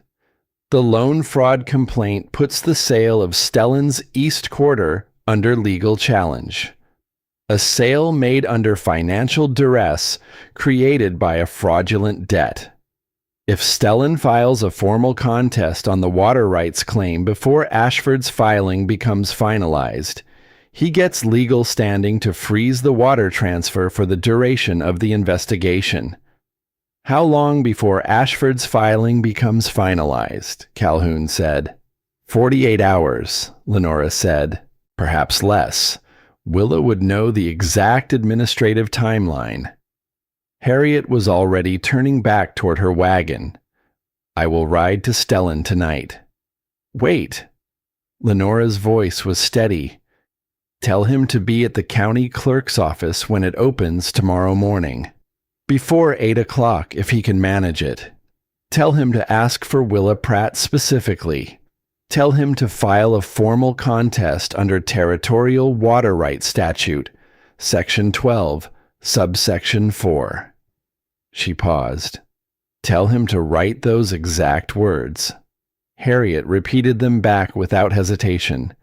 The loan fraud complaint puts the sale of Stellan's East Quarter under legal challenge. A sale made under financial duress created by a fraudulent debt. If Stellan files a formal contest on the water rights claim before Ashford's filing becomes finalized, he gets legal standing to freeze the water transfer for the duration of the investigation. "How long before Ashford's filing becomes finalized?" Calhoun said. 48 hours, Lenora said. Perhaps less. Willa would know the exact administrative timeline. Harriet was already turning back toward her wagon. "I will ride to Stellan tonight." "Wait." Lenora's voice was steady. "Tell him to be at the county clerk's office when it opens tomorrow morning. Before 8 o'clock if he can manage it. Tell him to ask for Willa Pratt specifically. Tell him to file a formal contest under Territorial Water Rights Statute, Section 12, Subsection 4. She paused. "Tell him to write those exact words." Harriet repeated them back without hesitation.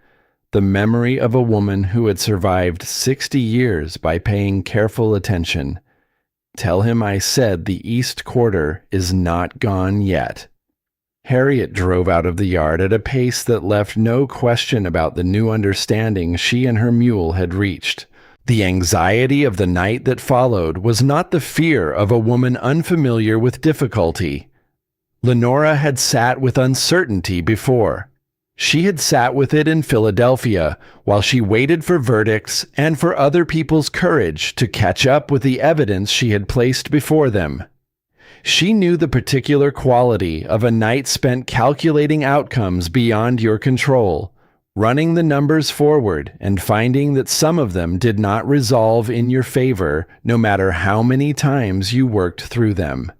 The memory of a woman who had survived 60 years by paying careful attention. "Tell him I said the East Quarter is not gone yet." Harriet drove out of the yard at a pace that left no question about the new understanding she and her mule had reached. The anxiety of the night that followed was not the fear of a woman unfamiliar with difficulty. Lenora had sat with uncertainty before. She had sat with it in Philadelphia while she waited for verdicts and for other people's courage to catch up with the evidence she had placed before them. She knew the particular quality of a night spent calculating outcomes beyond your control, running the numbers forward and finding that some of them did not resolve in your favor no matter how many times you worked through them.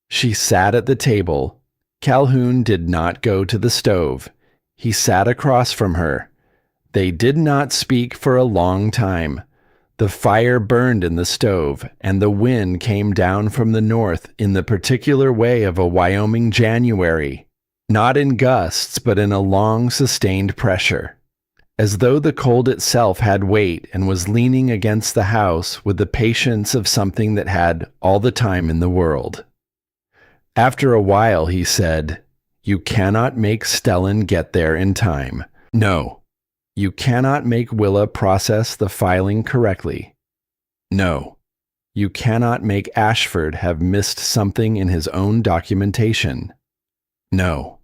She sat at the table. Calhoun did not go to the stove. He sat across from her. They did not speak for a long time. The fire burned in the stove, and the wind came down from the north in the particular way of a Wyoming January, not in gusts but in a long, sustained pressure, as though the cold itself had weight and was leaning against the house with the patience of something that had all the time in the world. After a while he said, "You cannot make Stellan get there in time. No. You cannot make Willa process the filing correctly. No. You cannot make Ashford have missed something in his own documentation. No."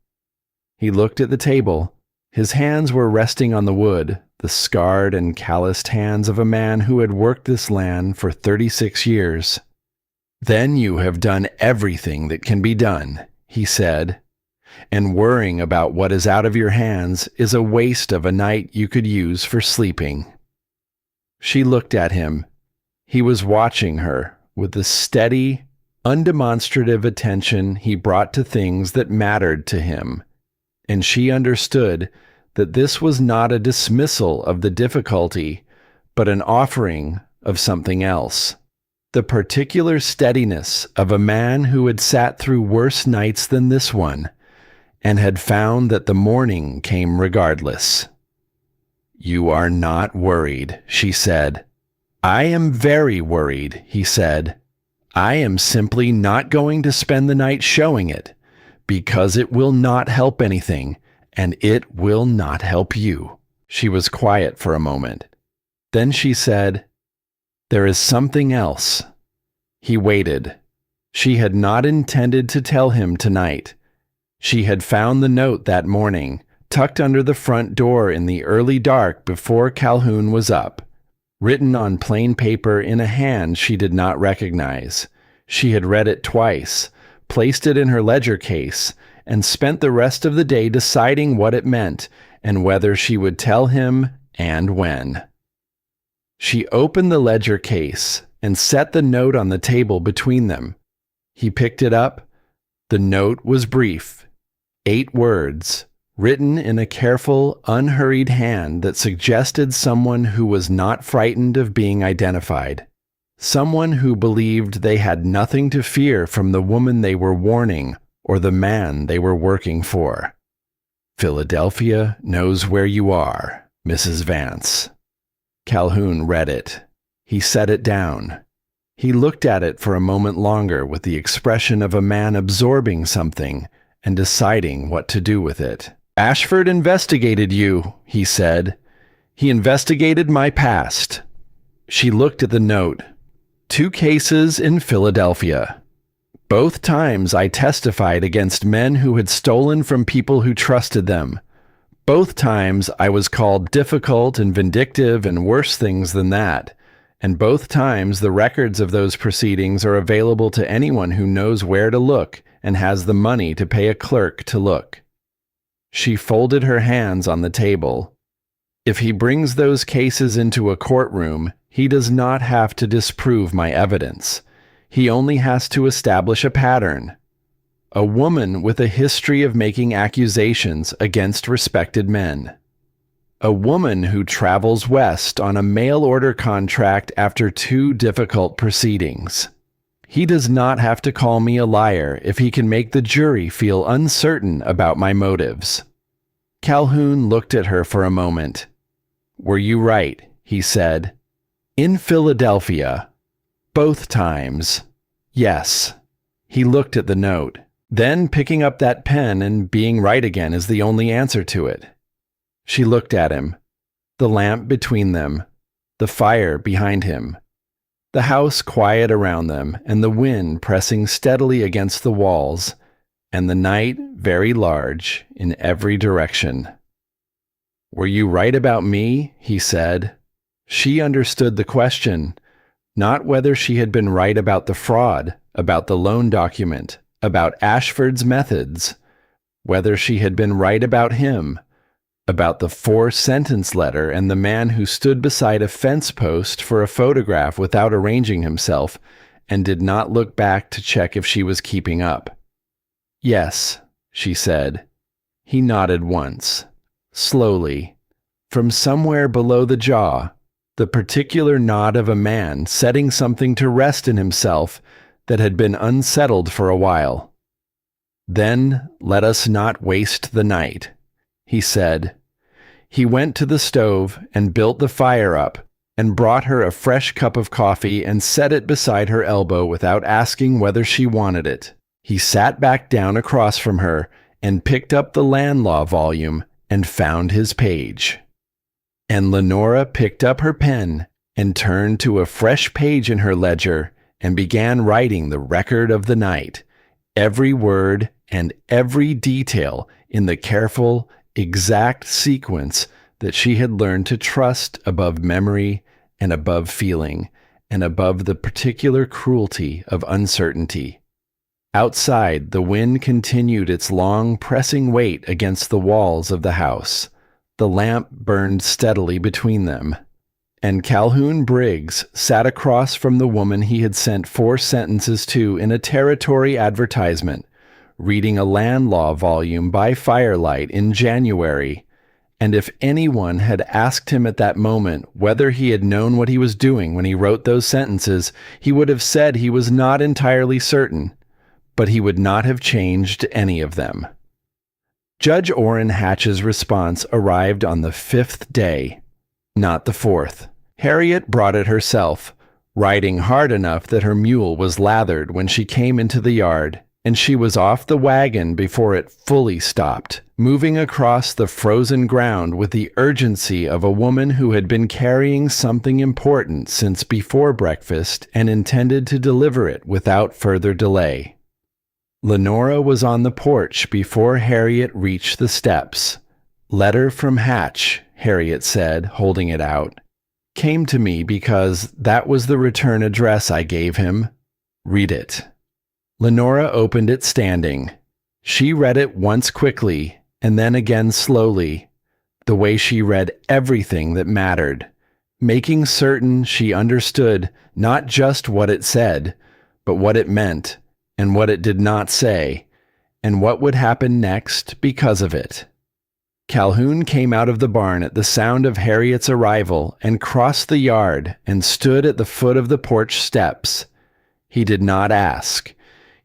He looked at the table. His hands were resting on the wood, the scarred and calloused hands of a man who had worked this land for 36 years. "Then you have done everything that can be done," he said. "And worrying about what is out of your hands is a waste of a night you could use for sleeping." She looked at him. He was watching her with the steady, undemonstrative attention he brought to things that mattered to him, and she understood that this was not a dismissal of the difficulty, but an offering of something else. The particular steadiness of a man who had sat through worse nights than this one, and had found that the morning came regardless. "You are not worried," she said. "I am very worried," he said. "I am simply not going to spend the night showing it, because it will not help anything, and it will not help you." She was quiet for a moment. Then she said, "There is something else." He waited. She had not intended to tell him tonight. She had found the note that morning, tucked under the front door in the early dark before Calhoun was up, written on plain paper in a hand she did not recognize. She had read it twice, placed it in her ledger case, and spent the rest of the day deciding what it meant and whether she would tell him and when. She opened the ledger case and set the note on the table between them. He picked it up. The note was brief. 8 words, written in a careful, unhurried hand that suggested someone who was not frightened of being identified, someone who believed they had nothing to fear from the woman they were warning or the man they were working for. "Philadelphia knows where you are, Mrs. Vance." Calhoun read it. He set it down. He looked at it for a moment longer with the expression of a man absorbing something and deciding what to do with it. "Ashford investigated you," he said. "He investigated my past." She looked at the note. 2 cases in Philadelphia. Both times I testified against men who had stolen from people who trusted them. Both times I was called difficult and vindictive and worse things than that. And both times the records of those proceedings are available to anyone who knows where to look and has the money to pay a clerk to look. She folded her hands on the table. "If he brings those cases into a courtroom, he does not have to disprove my evidence. He only has to establish a pattern. A woman with a history of making accusations against respected men. A woman who travels west on a mail order contract after 2 difficult proceedings. He does not have to call me a liar if he can make the jury feel uncertain about my motives." Calhoun looked at her for a moment. "Were you right?" he said. "In Philadelphia. Both times." "Yes." He looked at the note. "Then picking up that pen and being right again is the only answer to it." She looked at him. The lamp between them. The fire behind him. The house quiet around them, and the wind pressing steadily against the walls, and the night very large in every direction. "Were you right about me?" he said. She understood the question, not whether she had been right about the fraud, about the loan document, about Ashford's methods, whether she had been right about him, about the 4-sentence letter and the man who stood beside a fence post for a photograph without arranging himself and did not look back to check if she was keeping up. Yes, she said. He nodded once, slowly, from somewhere below the jaw, the particular nod of a man setting something to rest in himself that had been unsettled for a while. Then let us not waste the night, he said. He went to the stove and built the fire up and brought her a fresh cup of coffee and set it beside her elbow without asking whether she wanted it. He sat back down across from her and picked up the land law volume and found his page. And Lenora picked up her pen and turned to a fresh page in her ledger and began writing the record of the night, every word and every detail in the careful, exact sequence that she had learned to trust above memory and above feeling and above the particular cruelty of uncertainty. Outside, the wind continued its long, pressing weight against the walls of the house. The lamp burned steadily between them, and Calhoun Briggs sat across from the woman he had sent 4 sentences to in a territory advertisement, reading a land law volume by firelight in January, and if anyone had asked him at that moment whether he had known what he was doing when he wrote those sentences, he would have said he was not entirely certain, but he would not have changed any of them. Judge Orrin Hatch's response arrived on the 5th day, not the 4th. Harriet brought it herself, riding hard enough that her mule was lathered when she came into the yard, and she was off the wagon before it fully stopped, moving across the frozen ground with the urgency of a woman who had been carrying something important since before breakfast and intended to deliver it without further delay. Lenora was on the porch before Harriet reached the steps. "Letter from Hatch," Harriet said, holding it out. "Came to me because that was the return address I gave him. Read it." Lenora opened it standing. She read it once quickly, and then again slowly, the way she read everything that mattered, making certain she understood not just what it said, but what it meant, and what it did not say, and what would happen next because of it. Calhoun came out of the barn at the sound of Harriet's arrival and crossed the yard and stood at the foot of the porch steps. He did not ask.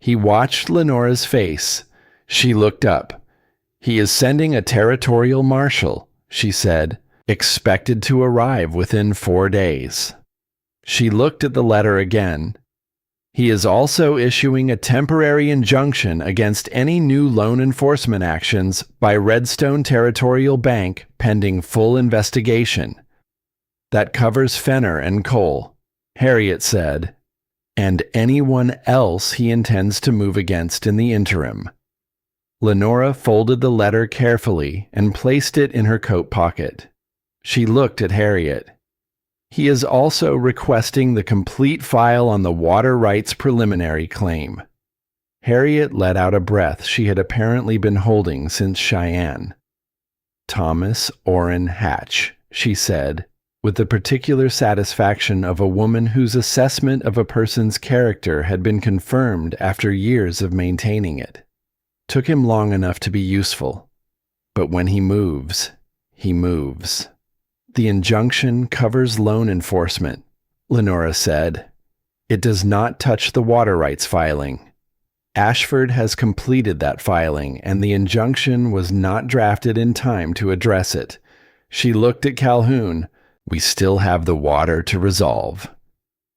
He watched Lenora's face. She looked up. "He is sending a territorial marshal," she said, "expected to arrive within 4 days." She looked at the letter again. "He is also issuing a temporary injunction against any new loan enforcement actions by Redstone Territorial Bank pending full investigation. That covers Fenner and Cole," Harriet said, "and anyone else he intends to move against in the interim." Lenora folded the letter carefully and placed it in her coat pocket. She looked at Harriet. "He is also requesting the complete file on the water rights preliminary claim." Harriet let out a breath she had apparently been holding since Cheyenne. "Thomas Orrin Hatch," she said, with the particular satisfaction of a woman whose assessment of a person's character had been confirmed after years of maintaining it. "Took him long enough to be useful. But when he moves, he moves." "The injunction covers loan enforcement," Lenora said. "It does not touch the water rights filing. Ashford has completed that filing, and the injunction was not drafted in time to address it." She looked at Calhoun. "We still have the water to resolve."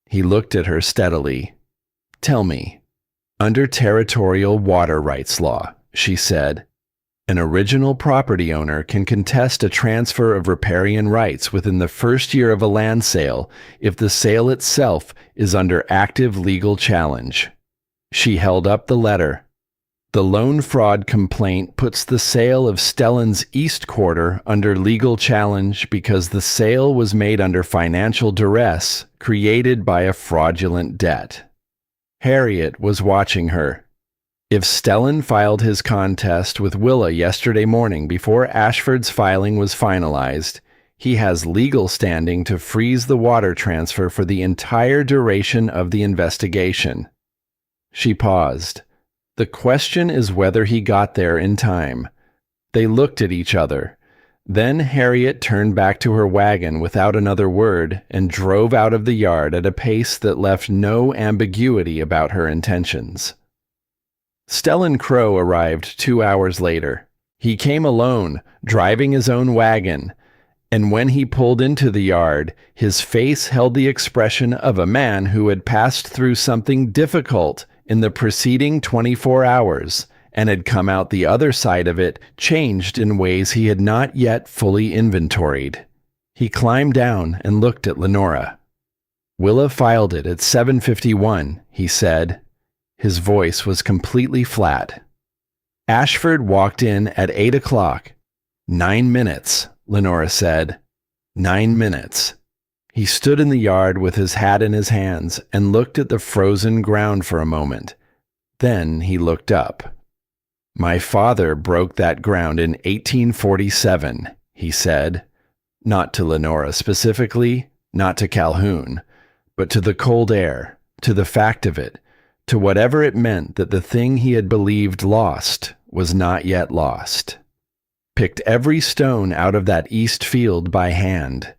He looked at her steadily. "Tell me, under territorial water rights law," she said, "an original property owner can contest a transfer of riparian rights within the first year of a land sale if the sale itself is under active legal challenge." She held up the letter. "The loan fraud complaint puts the sale of Stellan's East Quarter under legal challenge because the sale was made under financial duress created by a fraudulent debt." Harriet was watching her. If Stellan filed his contest with Willa yesterday morning before Ashford's filing was finalized, he has legal standing to freeze the water transfer for the entire duration of the investigation. She paused. The question is whether he got there in time. They looked at each other. Then Harriet turned back to her wagon without another word and drove out of the yard at a pace that left no ambiguity about her intentions. Stellan Crow arrived 2 hours later. He came alone, driving his own wagon, and when he pulled into the yard, his face held the expression of a man who had passed through something difficult in the preceding 24 hours and had come out the other side of it changed in ways he had not yet fully inventoried. He climbed down and looked at Lenora. "Willa filed it at 7:51, he said. His voice was completely flat. Ashford walked in at 8 o'clock. 9 minutes, Lenora said. 9 minutes. He stood in the yard with his hat in his hands and looked at the frozen ground for a moment. Then he looked up. My father broke that ground in 1847, he said. Not to Lenora specifically, not to Calhoun, but to the cold air, to the fact of it, to whatever it meant that the thing he had believed lost was not yet lost. Picked every stone out of that east field by hand.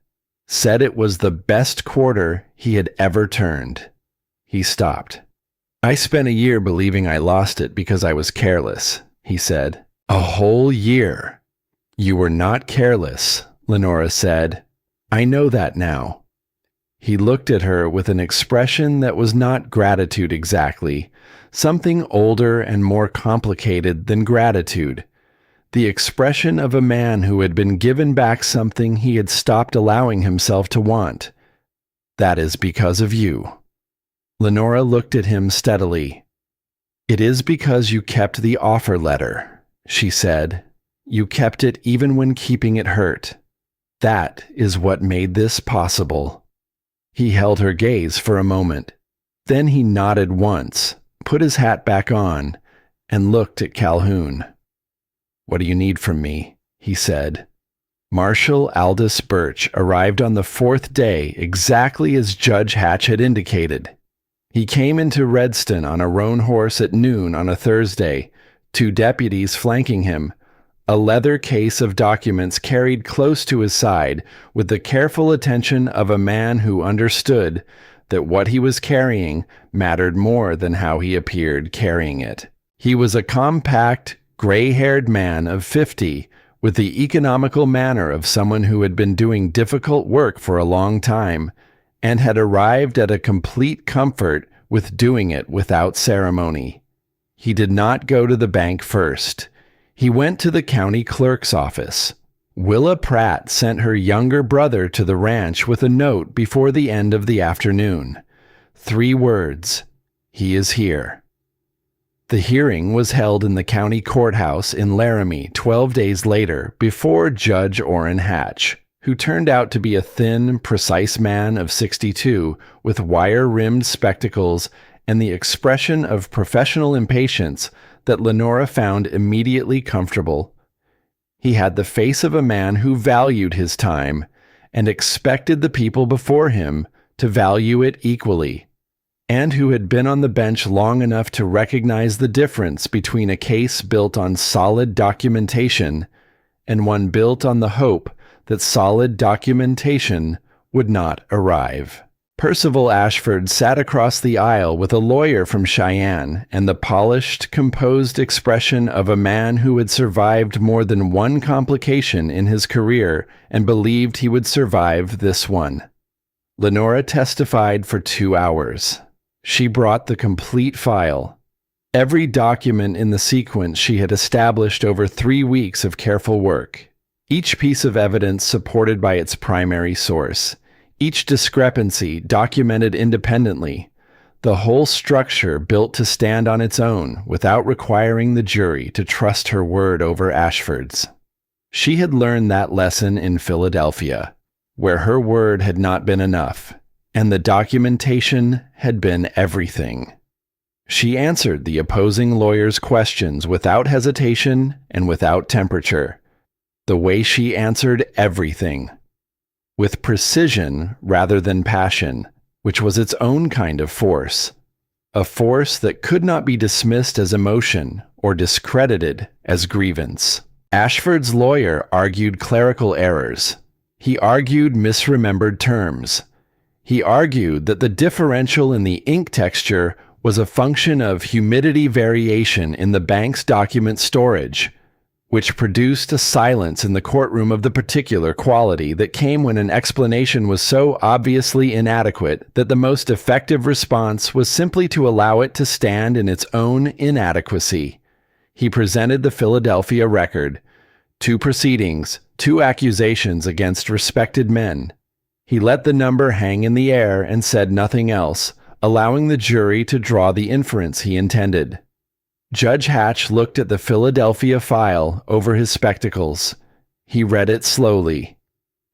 Said it was the best quarter he had ever turned. He stopped. I spent a year believing I lost it because I was careless, he said. A whole year. You were not careless, Lenora said. I know that now. He looked at her with an expression that was not gratitude exactly, something older and more complicated than gratitude. The expression of a man who had been given back something he had stopped allowing himself to want. That is because of you. Lenora looked at him steadily. It is because you kept the offer letter, she said. You kept it even when keeping it hurt. That is what made this possible. He held her gaze for a moment. Then he nodded once, put his hat back on, and looked at Calhoun. What do you need from me? He said. Marshal Aldous Birch arrived on the 4th day exactly as Judge Hatch had indicated. He came into Redston on a roan horse at noon on a Thursday, 2 deputies flanking him, a leather case of documents carried close to his side with the careful attention of a man who understood that what he was carrying mattered more than how he appeared carrying it. He was a compact, gray-haired man of 50 with the economical manner of someone who had been doing difficult work for a long time and had arrived at a complete comfort with doing it without ceremony. He did not go to the bank first. He went to the county clerk's office. Willa Pratt sent her younger brother to the ranch with a note before the end of the afternoon. 3 words. He is here. The hearing was held in the county courthouse in Laramie 12 days later before Judge Orrin Hatch, who turned out to be a thin, precise man of 62 with wire-rimmed spectacles and the expression of professional impatience that Lenora found immediately comfortable. He had the face of a man who valued his time and expected the people before him to value it equally, and who had been on the bench long enough to recognize the difference between a case built on solid documentation and one built on the hope that solid documentation would not arrive. Percival Ashford sat across the aisle with a lawyer from Cheyenne and the polished, composed expression of a man who had survived more than one complication in his career and believed he would survive this one. Lenora testified for 2 hours. She brought the complete file. Every document in the sequence she had established over 3 weeks of careful work. Each piece of evidence supported by its primary source. Each discrepancy documented independently. The whole structure built to stand on its own without requiring the jury to trust her word over Ashford's. She had learned that lesson in Philadelphia, where her word had not been enough, and the documentation had been everything. She answered the opposing lawyer's questions without hesitation and without temperature. The way she answered everything. With precision rather than passion, which was its own kind of force. A force that could not be dismissed as emotion or discredited as grievance. Ashford's lawyer argued clerical errors. He argued misremembered terms. He argued that the differential in the ink texture was a function of humidity variation in the bank's document storage, which produced a silence in the courtroom of the particular quality that came when an explanation was so obviously inadequate that the most effective response was simply to allow it to stand in its own inadequacy. He presented the Philadelphia record, 2 proceedings, 2 accusations against respected men. He let the number hang in the air and said nothing else, allowing the jury to draw the inference he intended. Judge Hatch looked at the Philadelphia file over his spectacles. He read it slowly.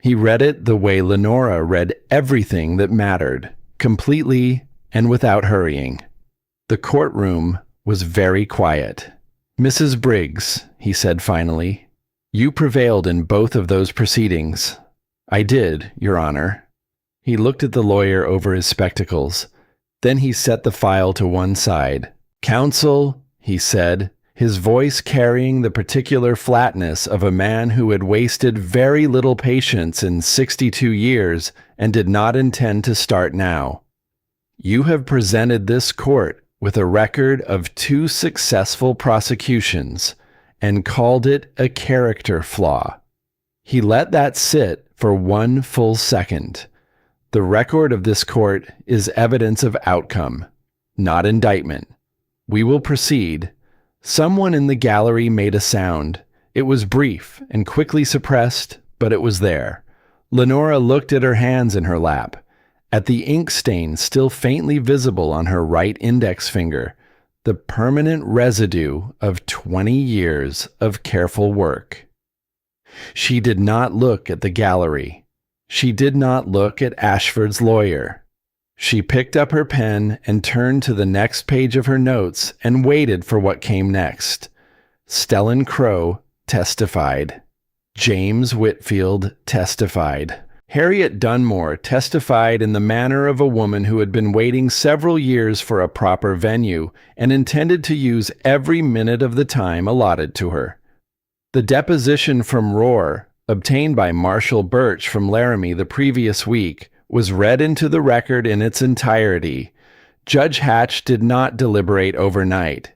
He read it the way Lenora read everything that mattered, completely and without hurrying. The courtroom was very quiet. "Mrs. Briggs," he said finally, "you prevailed in both of those proceedings." "I did, Your Honor." He looked at the lawyer over his spectacles. Then he set the file to one side. "Counsel," he said, his voice carrying the particular flatness of a man who had wasted very little patience in 62 years and did not intend to start now. "You have presented this court with a record of 2 successful prosecutions and called it a character flaw." He let that sit for 1 full second. The record of this court is evidence of outcome, not indictment. We will proceed. Someone in the gallery made a sound. It was brief and quickly suppressed, but it was there. Lenora looked at her hands in her lap, at the ink stain still faintly visible on her right index finger, the permanent residue of 20 years of careful work. She did not look at the gallery. She did not look at Ashford's lawyer. She picked up her pen and turned to the next page of her notes and waited for what came next. Stellan Crowe testified. James Whitfield testified. Harriet Dunmore testified in the manner of a woman who had been waiting several years for a proper venue and intended to use every minute of the time allotted to her. The deposition from Rohr, obtained by Marshall Birch from Laramie the previous week, was read into the record in its entirety. Judge Hatch did not deliberate overnight.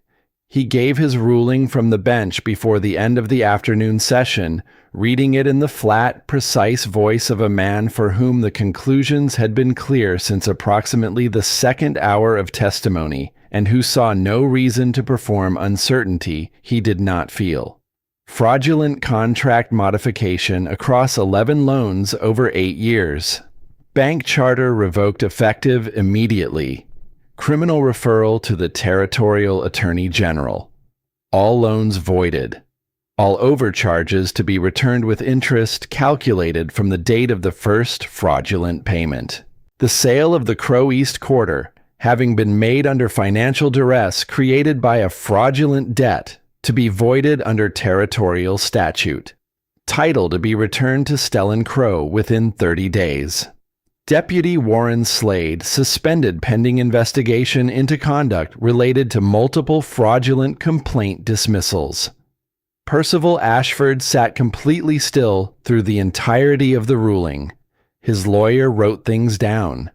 He gave his ruling from the bench before the end of the afternoon session, reading it in the flat, precise voice of a man for whom the conclusions had been clear since approximately the 2nd hour of testimony, and who saw no reason to perform uncertainty he did not feel. Fraudulent contract modification across 11 loans over 8 years. Bank charter revoked effective immediately. Criminal referral to the Territorial Attorney General. All loans voided. All overcharges to be returned with interest calculated from the date of the first fraudulent payment. The sale of the Crow East Quarter, having been made under financial duress created by a fraudulent debt, to be voided under territorial statute. Title to be returned to Stellan Crowe within 30 days. Deputy Warren Slade suspended pending investigation into conduct related to multiple fraudulent complaint dismissals. Percival Ashford sat completely still through the entirety of the ruling. His lawyer wrote things down.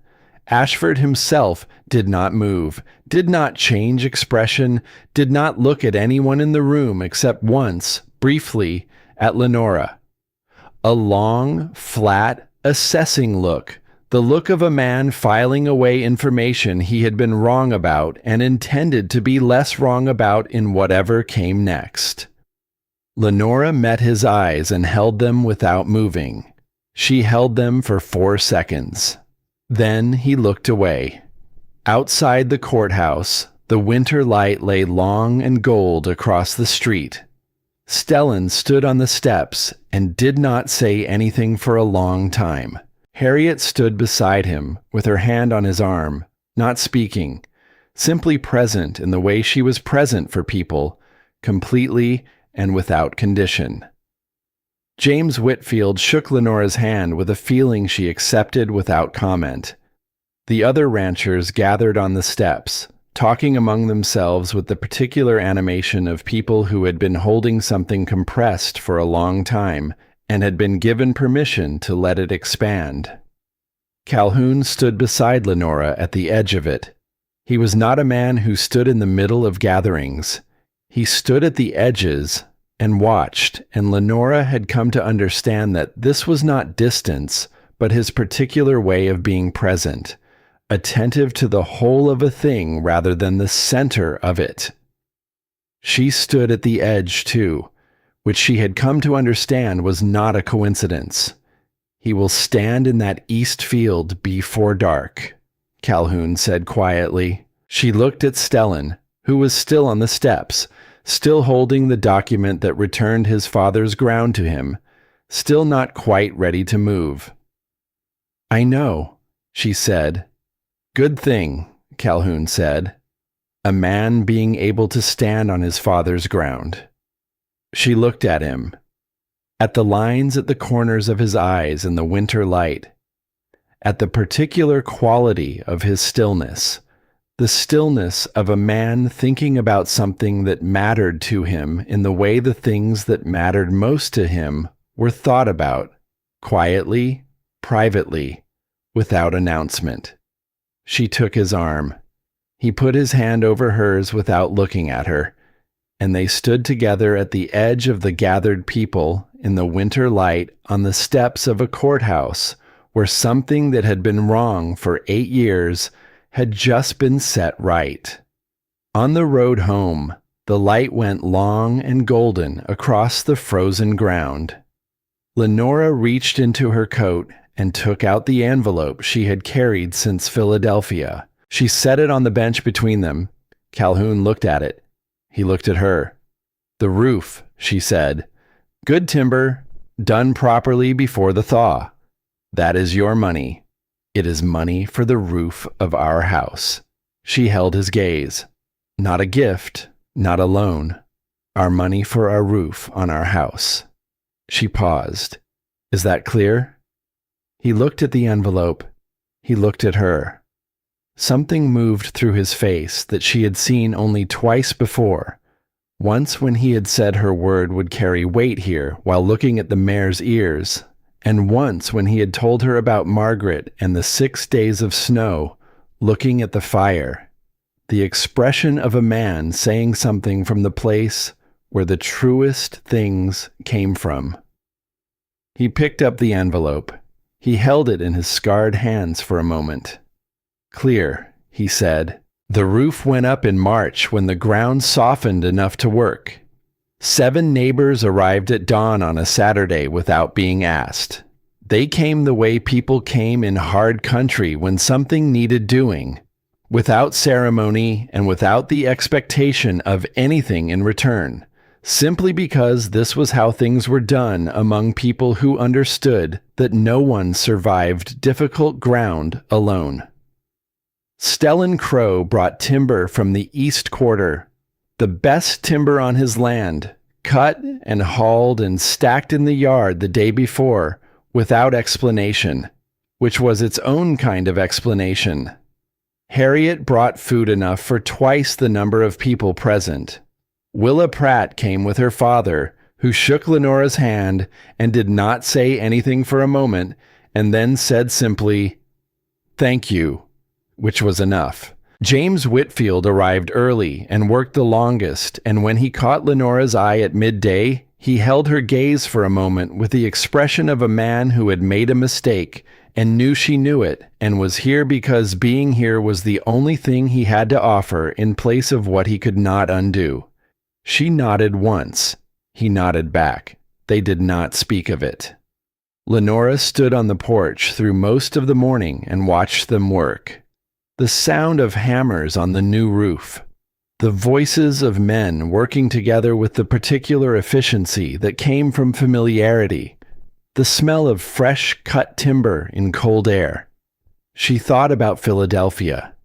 Ashford himself did not move, did not change expression, did not look at anyone in the room except once, briefly, at Lenora. A long, flat, assessing look, the look of a man filing away information he had been wrong about and intended to be less wrong about in whatever came next. Lenora met his eyes and held them without moving. She held them for 4 seconds. Then he looked away. Outside the courthouse, the winter light lay long and gold across the street. Stellan stood on the steps and did not say anything for a long time. Harriet stood beside him, with her hand on his arm, not speaking. simply present in the way she was present for people, completely and without condition. James Whitfield shook Lenora's hand with a feeling she accepted without comment. The other ranchers gathered on the steps, talking among themselves with the particular animation of people who had been holding something compressed for a long time and had been given permission to let it expand. Calhoun stood beside Lenora at the edge of it. He was not a man who stood in the middle of gatherings. He stood at the edges and watched, and Lenora had come to understand that this was not distance, but his particular way of being present, attentive to the whole of a thing rather than the center of it. She stood at the edge, too, which she had come to understand was not a coincidence. "He will stand in that east field before dark," Calhoun said quietly. She looked at Stellan, who was still on the steps, still holding the document that returned his father's ground to him, still not quite ready to move. "I know," she said. "Good thing," Calhoun said. "A man being able to stand on his father's ground." She looked at him, at the lines at the corners of his eyes in the winter light, at the particular quality of his stillness, the stillness of a man thinking about something that mattered to him in the way the things that mattered most to him were thought about, quietly, privately, without announcement. She took his arm. He put his hand over hers without looking at her, and they stood together at the edge of the gathered people in the winter light on the steps of a courthouse where something that had been wrong for 8 years had just been set right. On the road home, the light went long and golden across the frozen ground. Lenora reached into her coat and took out the envelope she had carried since Philadelphia. She set it on the bench between them. Calhoun looked at it. He looked at her. "The roof," she said. "Good timber, done properly before the thaw. That is your money. It is money for the roof of our house." She held his gaze. "Not a gift, not a loan. Our money for our roof on our house." She paused. "Is that clear?" He looked at the envelope. He looked at her. Something moved through his face that she had seen only twice before. Once when he had said her word would carry weight here while looking at the mare's ears, and once when he had told her about Margaret and the 6 days of snow, looking at the fire. The expression of a man saying something from the place where the truest things came from. He picked up the envelope. He held it in his scarred hands for a moment. "Clear," he said. "The roof went up in March when the ground softened enough to work. 7 neighbors arrived at dawn on a Saturday without being asked. They came the way people came in hard country when something needed doing, without ceremony and without the expectation of anything in return, simply because this was how things were done among people who understood that no one survived difficult ground alone. Stellan Crow brought timber from the East Quarter, the best timber on his land, cut and hauled and stacked in the yard the day before, without explanation, which was its own kind of explanation. Harriet brought food enough for twice the number of people present. Willa Pratt came with her father, who shook Lenora's hand and did not say anything for a moment, and then said simply, "Thank you," which was enough. James Whitfield arrived early and worked the longest, and when he caught Lenora's eye at midday, he held her gaze for a moment with the expression of a man who had made a mistake and knew she knew it, and was here because being here was the only thing he had to offer in place of what he could not undo. She nodded once. He nodded back. They did not speak of it. Lenora stood on the porch through most of the morning and watched them work. The sound of hammers on the new roof. The voices of men working together with the particular efficiency that came from familiarity. The smell of fresh cut timber in cold air. She thought about Philadelphia.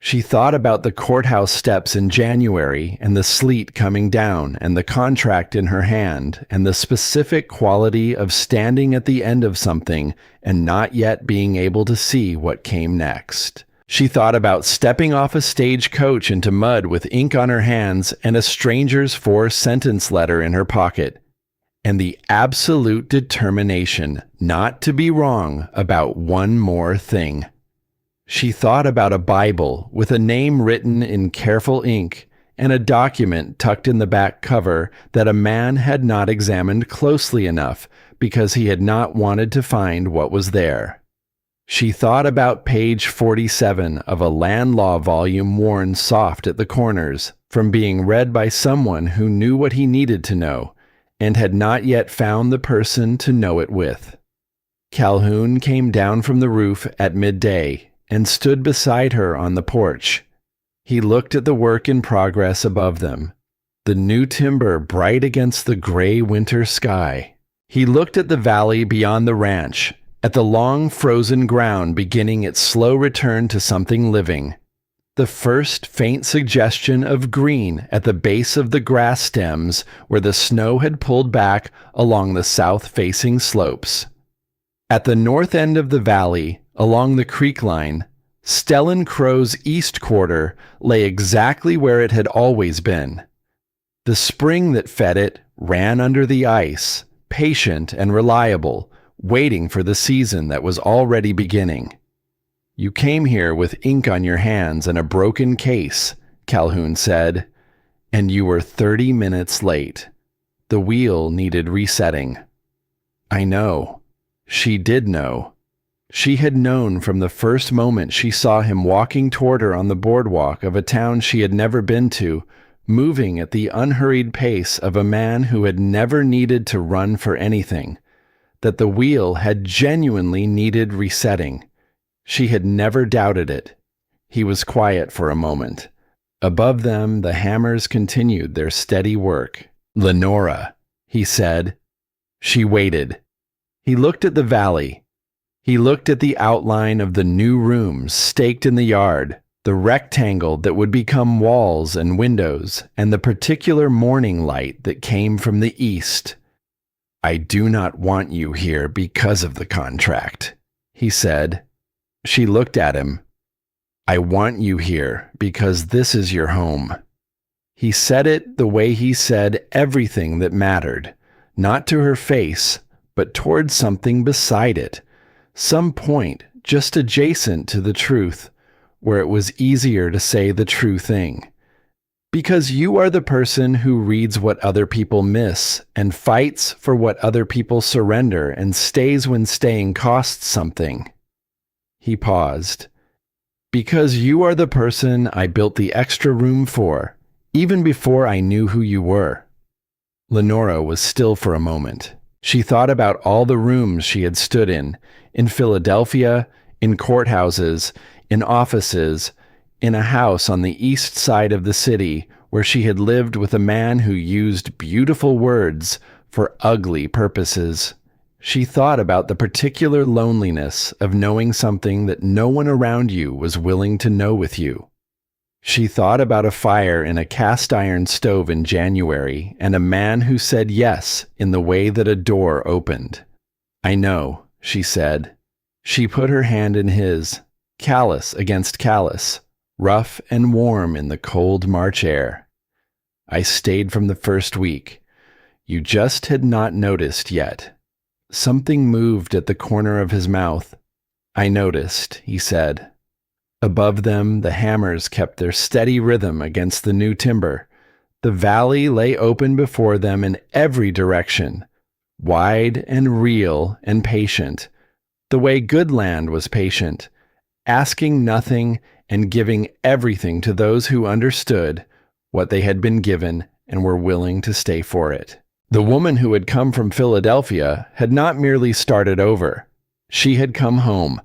She thought about the courthouse steps in January and the sleet coming down and the contract in her hand and the specific quality of standing at the end of something and not yet being able to see what came next. She thought about stepping off a stagecoach into mud with ink on her hands and a stranger's 4-sentence letter in her pocket, and the absolute determination not to be wrong about one more thing. She thought about a Bible with a name written in careful ink and a document tucked in the back cover that a man had not examined closely enough because he had not wanted to find what was there. She thought about page 47 of a land law volume worn soft at the corners from being read by someone who knew what he needed to know and had not yet found the person to know it with. Calhoun came down from the roof at midday and stood beside her on the porch. He looked at the work in progress above them, the new timber bright against the gray winter sky. He looked at the valley beyond the ranch, at the long frozen ground beginning its slow return to something living. The first faint suggestion of green at the base of the grass stems where the snow had pulled back along the south-facing slopes. At the north end of the valley, along the creek line, Stellan Crow's east quarter lay exactly where it had always been. The spring that fed it ran under the ice, patient and reliable, waiting for the season that was already beginning. "You came here with ink on your hands and a broken case," Calhoun said, "and you were 30 minutes late. The wheel needed resetting." I know. She did know. She had known from the first moment she saw him walking toward her on the boardwalk of a town she had never been to, moving at the unhurried pace of a man who had never needed to run for anything, that the wheel had genuinely needed resetting. She had never doubted it. He was quiet for a moment. Above them, the hammers continued their steady work. "Lenora," he said. She waited. He looked at the valley. He looked at the outline of the new rooms staked in the yard, the rectangle that would become walls and windows, and the particular morning light that came from the east. "I do not want you here because of the contract," he said. She looked at him. "I want you here because this is your home." He said it the way he said everything that mattered, not to her face, but towards something beside it, some point just adjacent to the truth, where it was easier to say the true thing. "Because you are the person who reads what other people miss and fights for what other people surrender and stays when staying costs something." He paused. "Because you are the person I built the extra room for, even before I knew who you were." Lenora was still for a moment. She thought about all the rooms she had stood in Philadelphia, in courthouses, in offices, in a house on the east side of the city where she had lived with a man who used beautiful words for ugly purposes. She thought about the particular loneliness of knowing something that no one around you was willing to know with you. She thought about a fire in a cast-iron stove in January and a man who said yes in the way that a door opened. "I know," she said. She put her hand in his, callous against callous, rough and warm in the cold March air. "I stayed from the first week. You just had not noticed yet." Something moved at the corner of his mouth. "I noticed," he said. Above them, the hammers kept their steady rhythm against the new timber. The valley lay open before them in every direction, wide and real and patient, the way good land was patient, asking nothing and giving everything to those who understood what they had been given and were willing to stay for it. The woman who had come from Philadelphia had not merely started over. She had come home,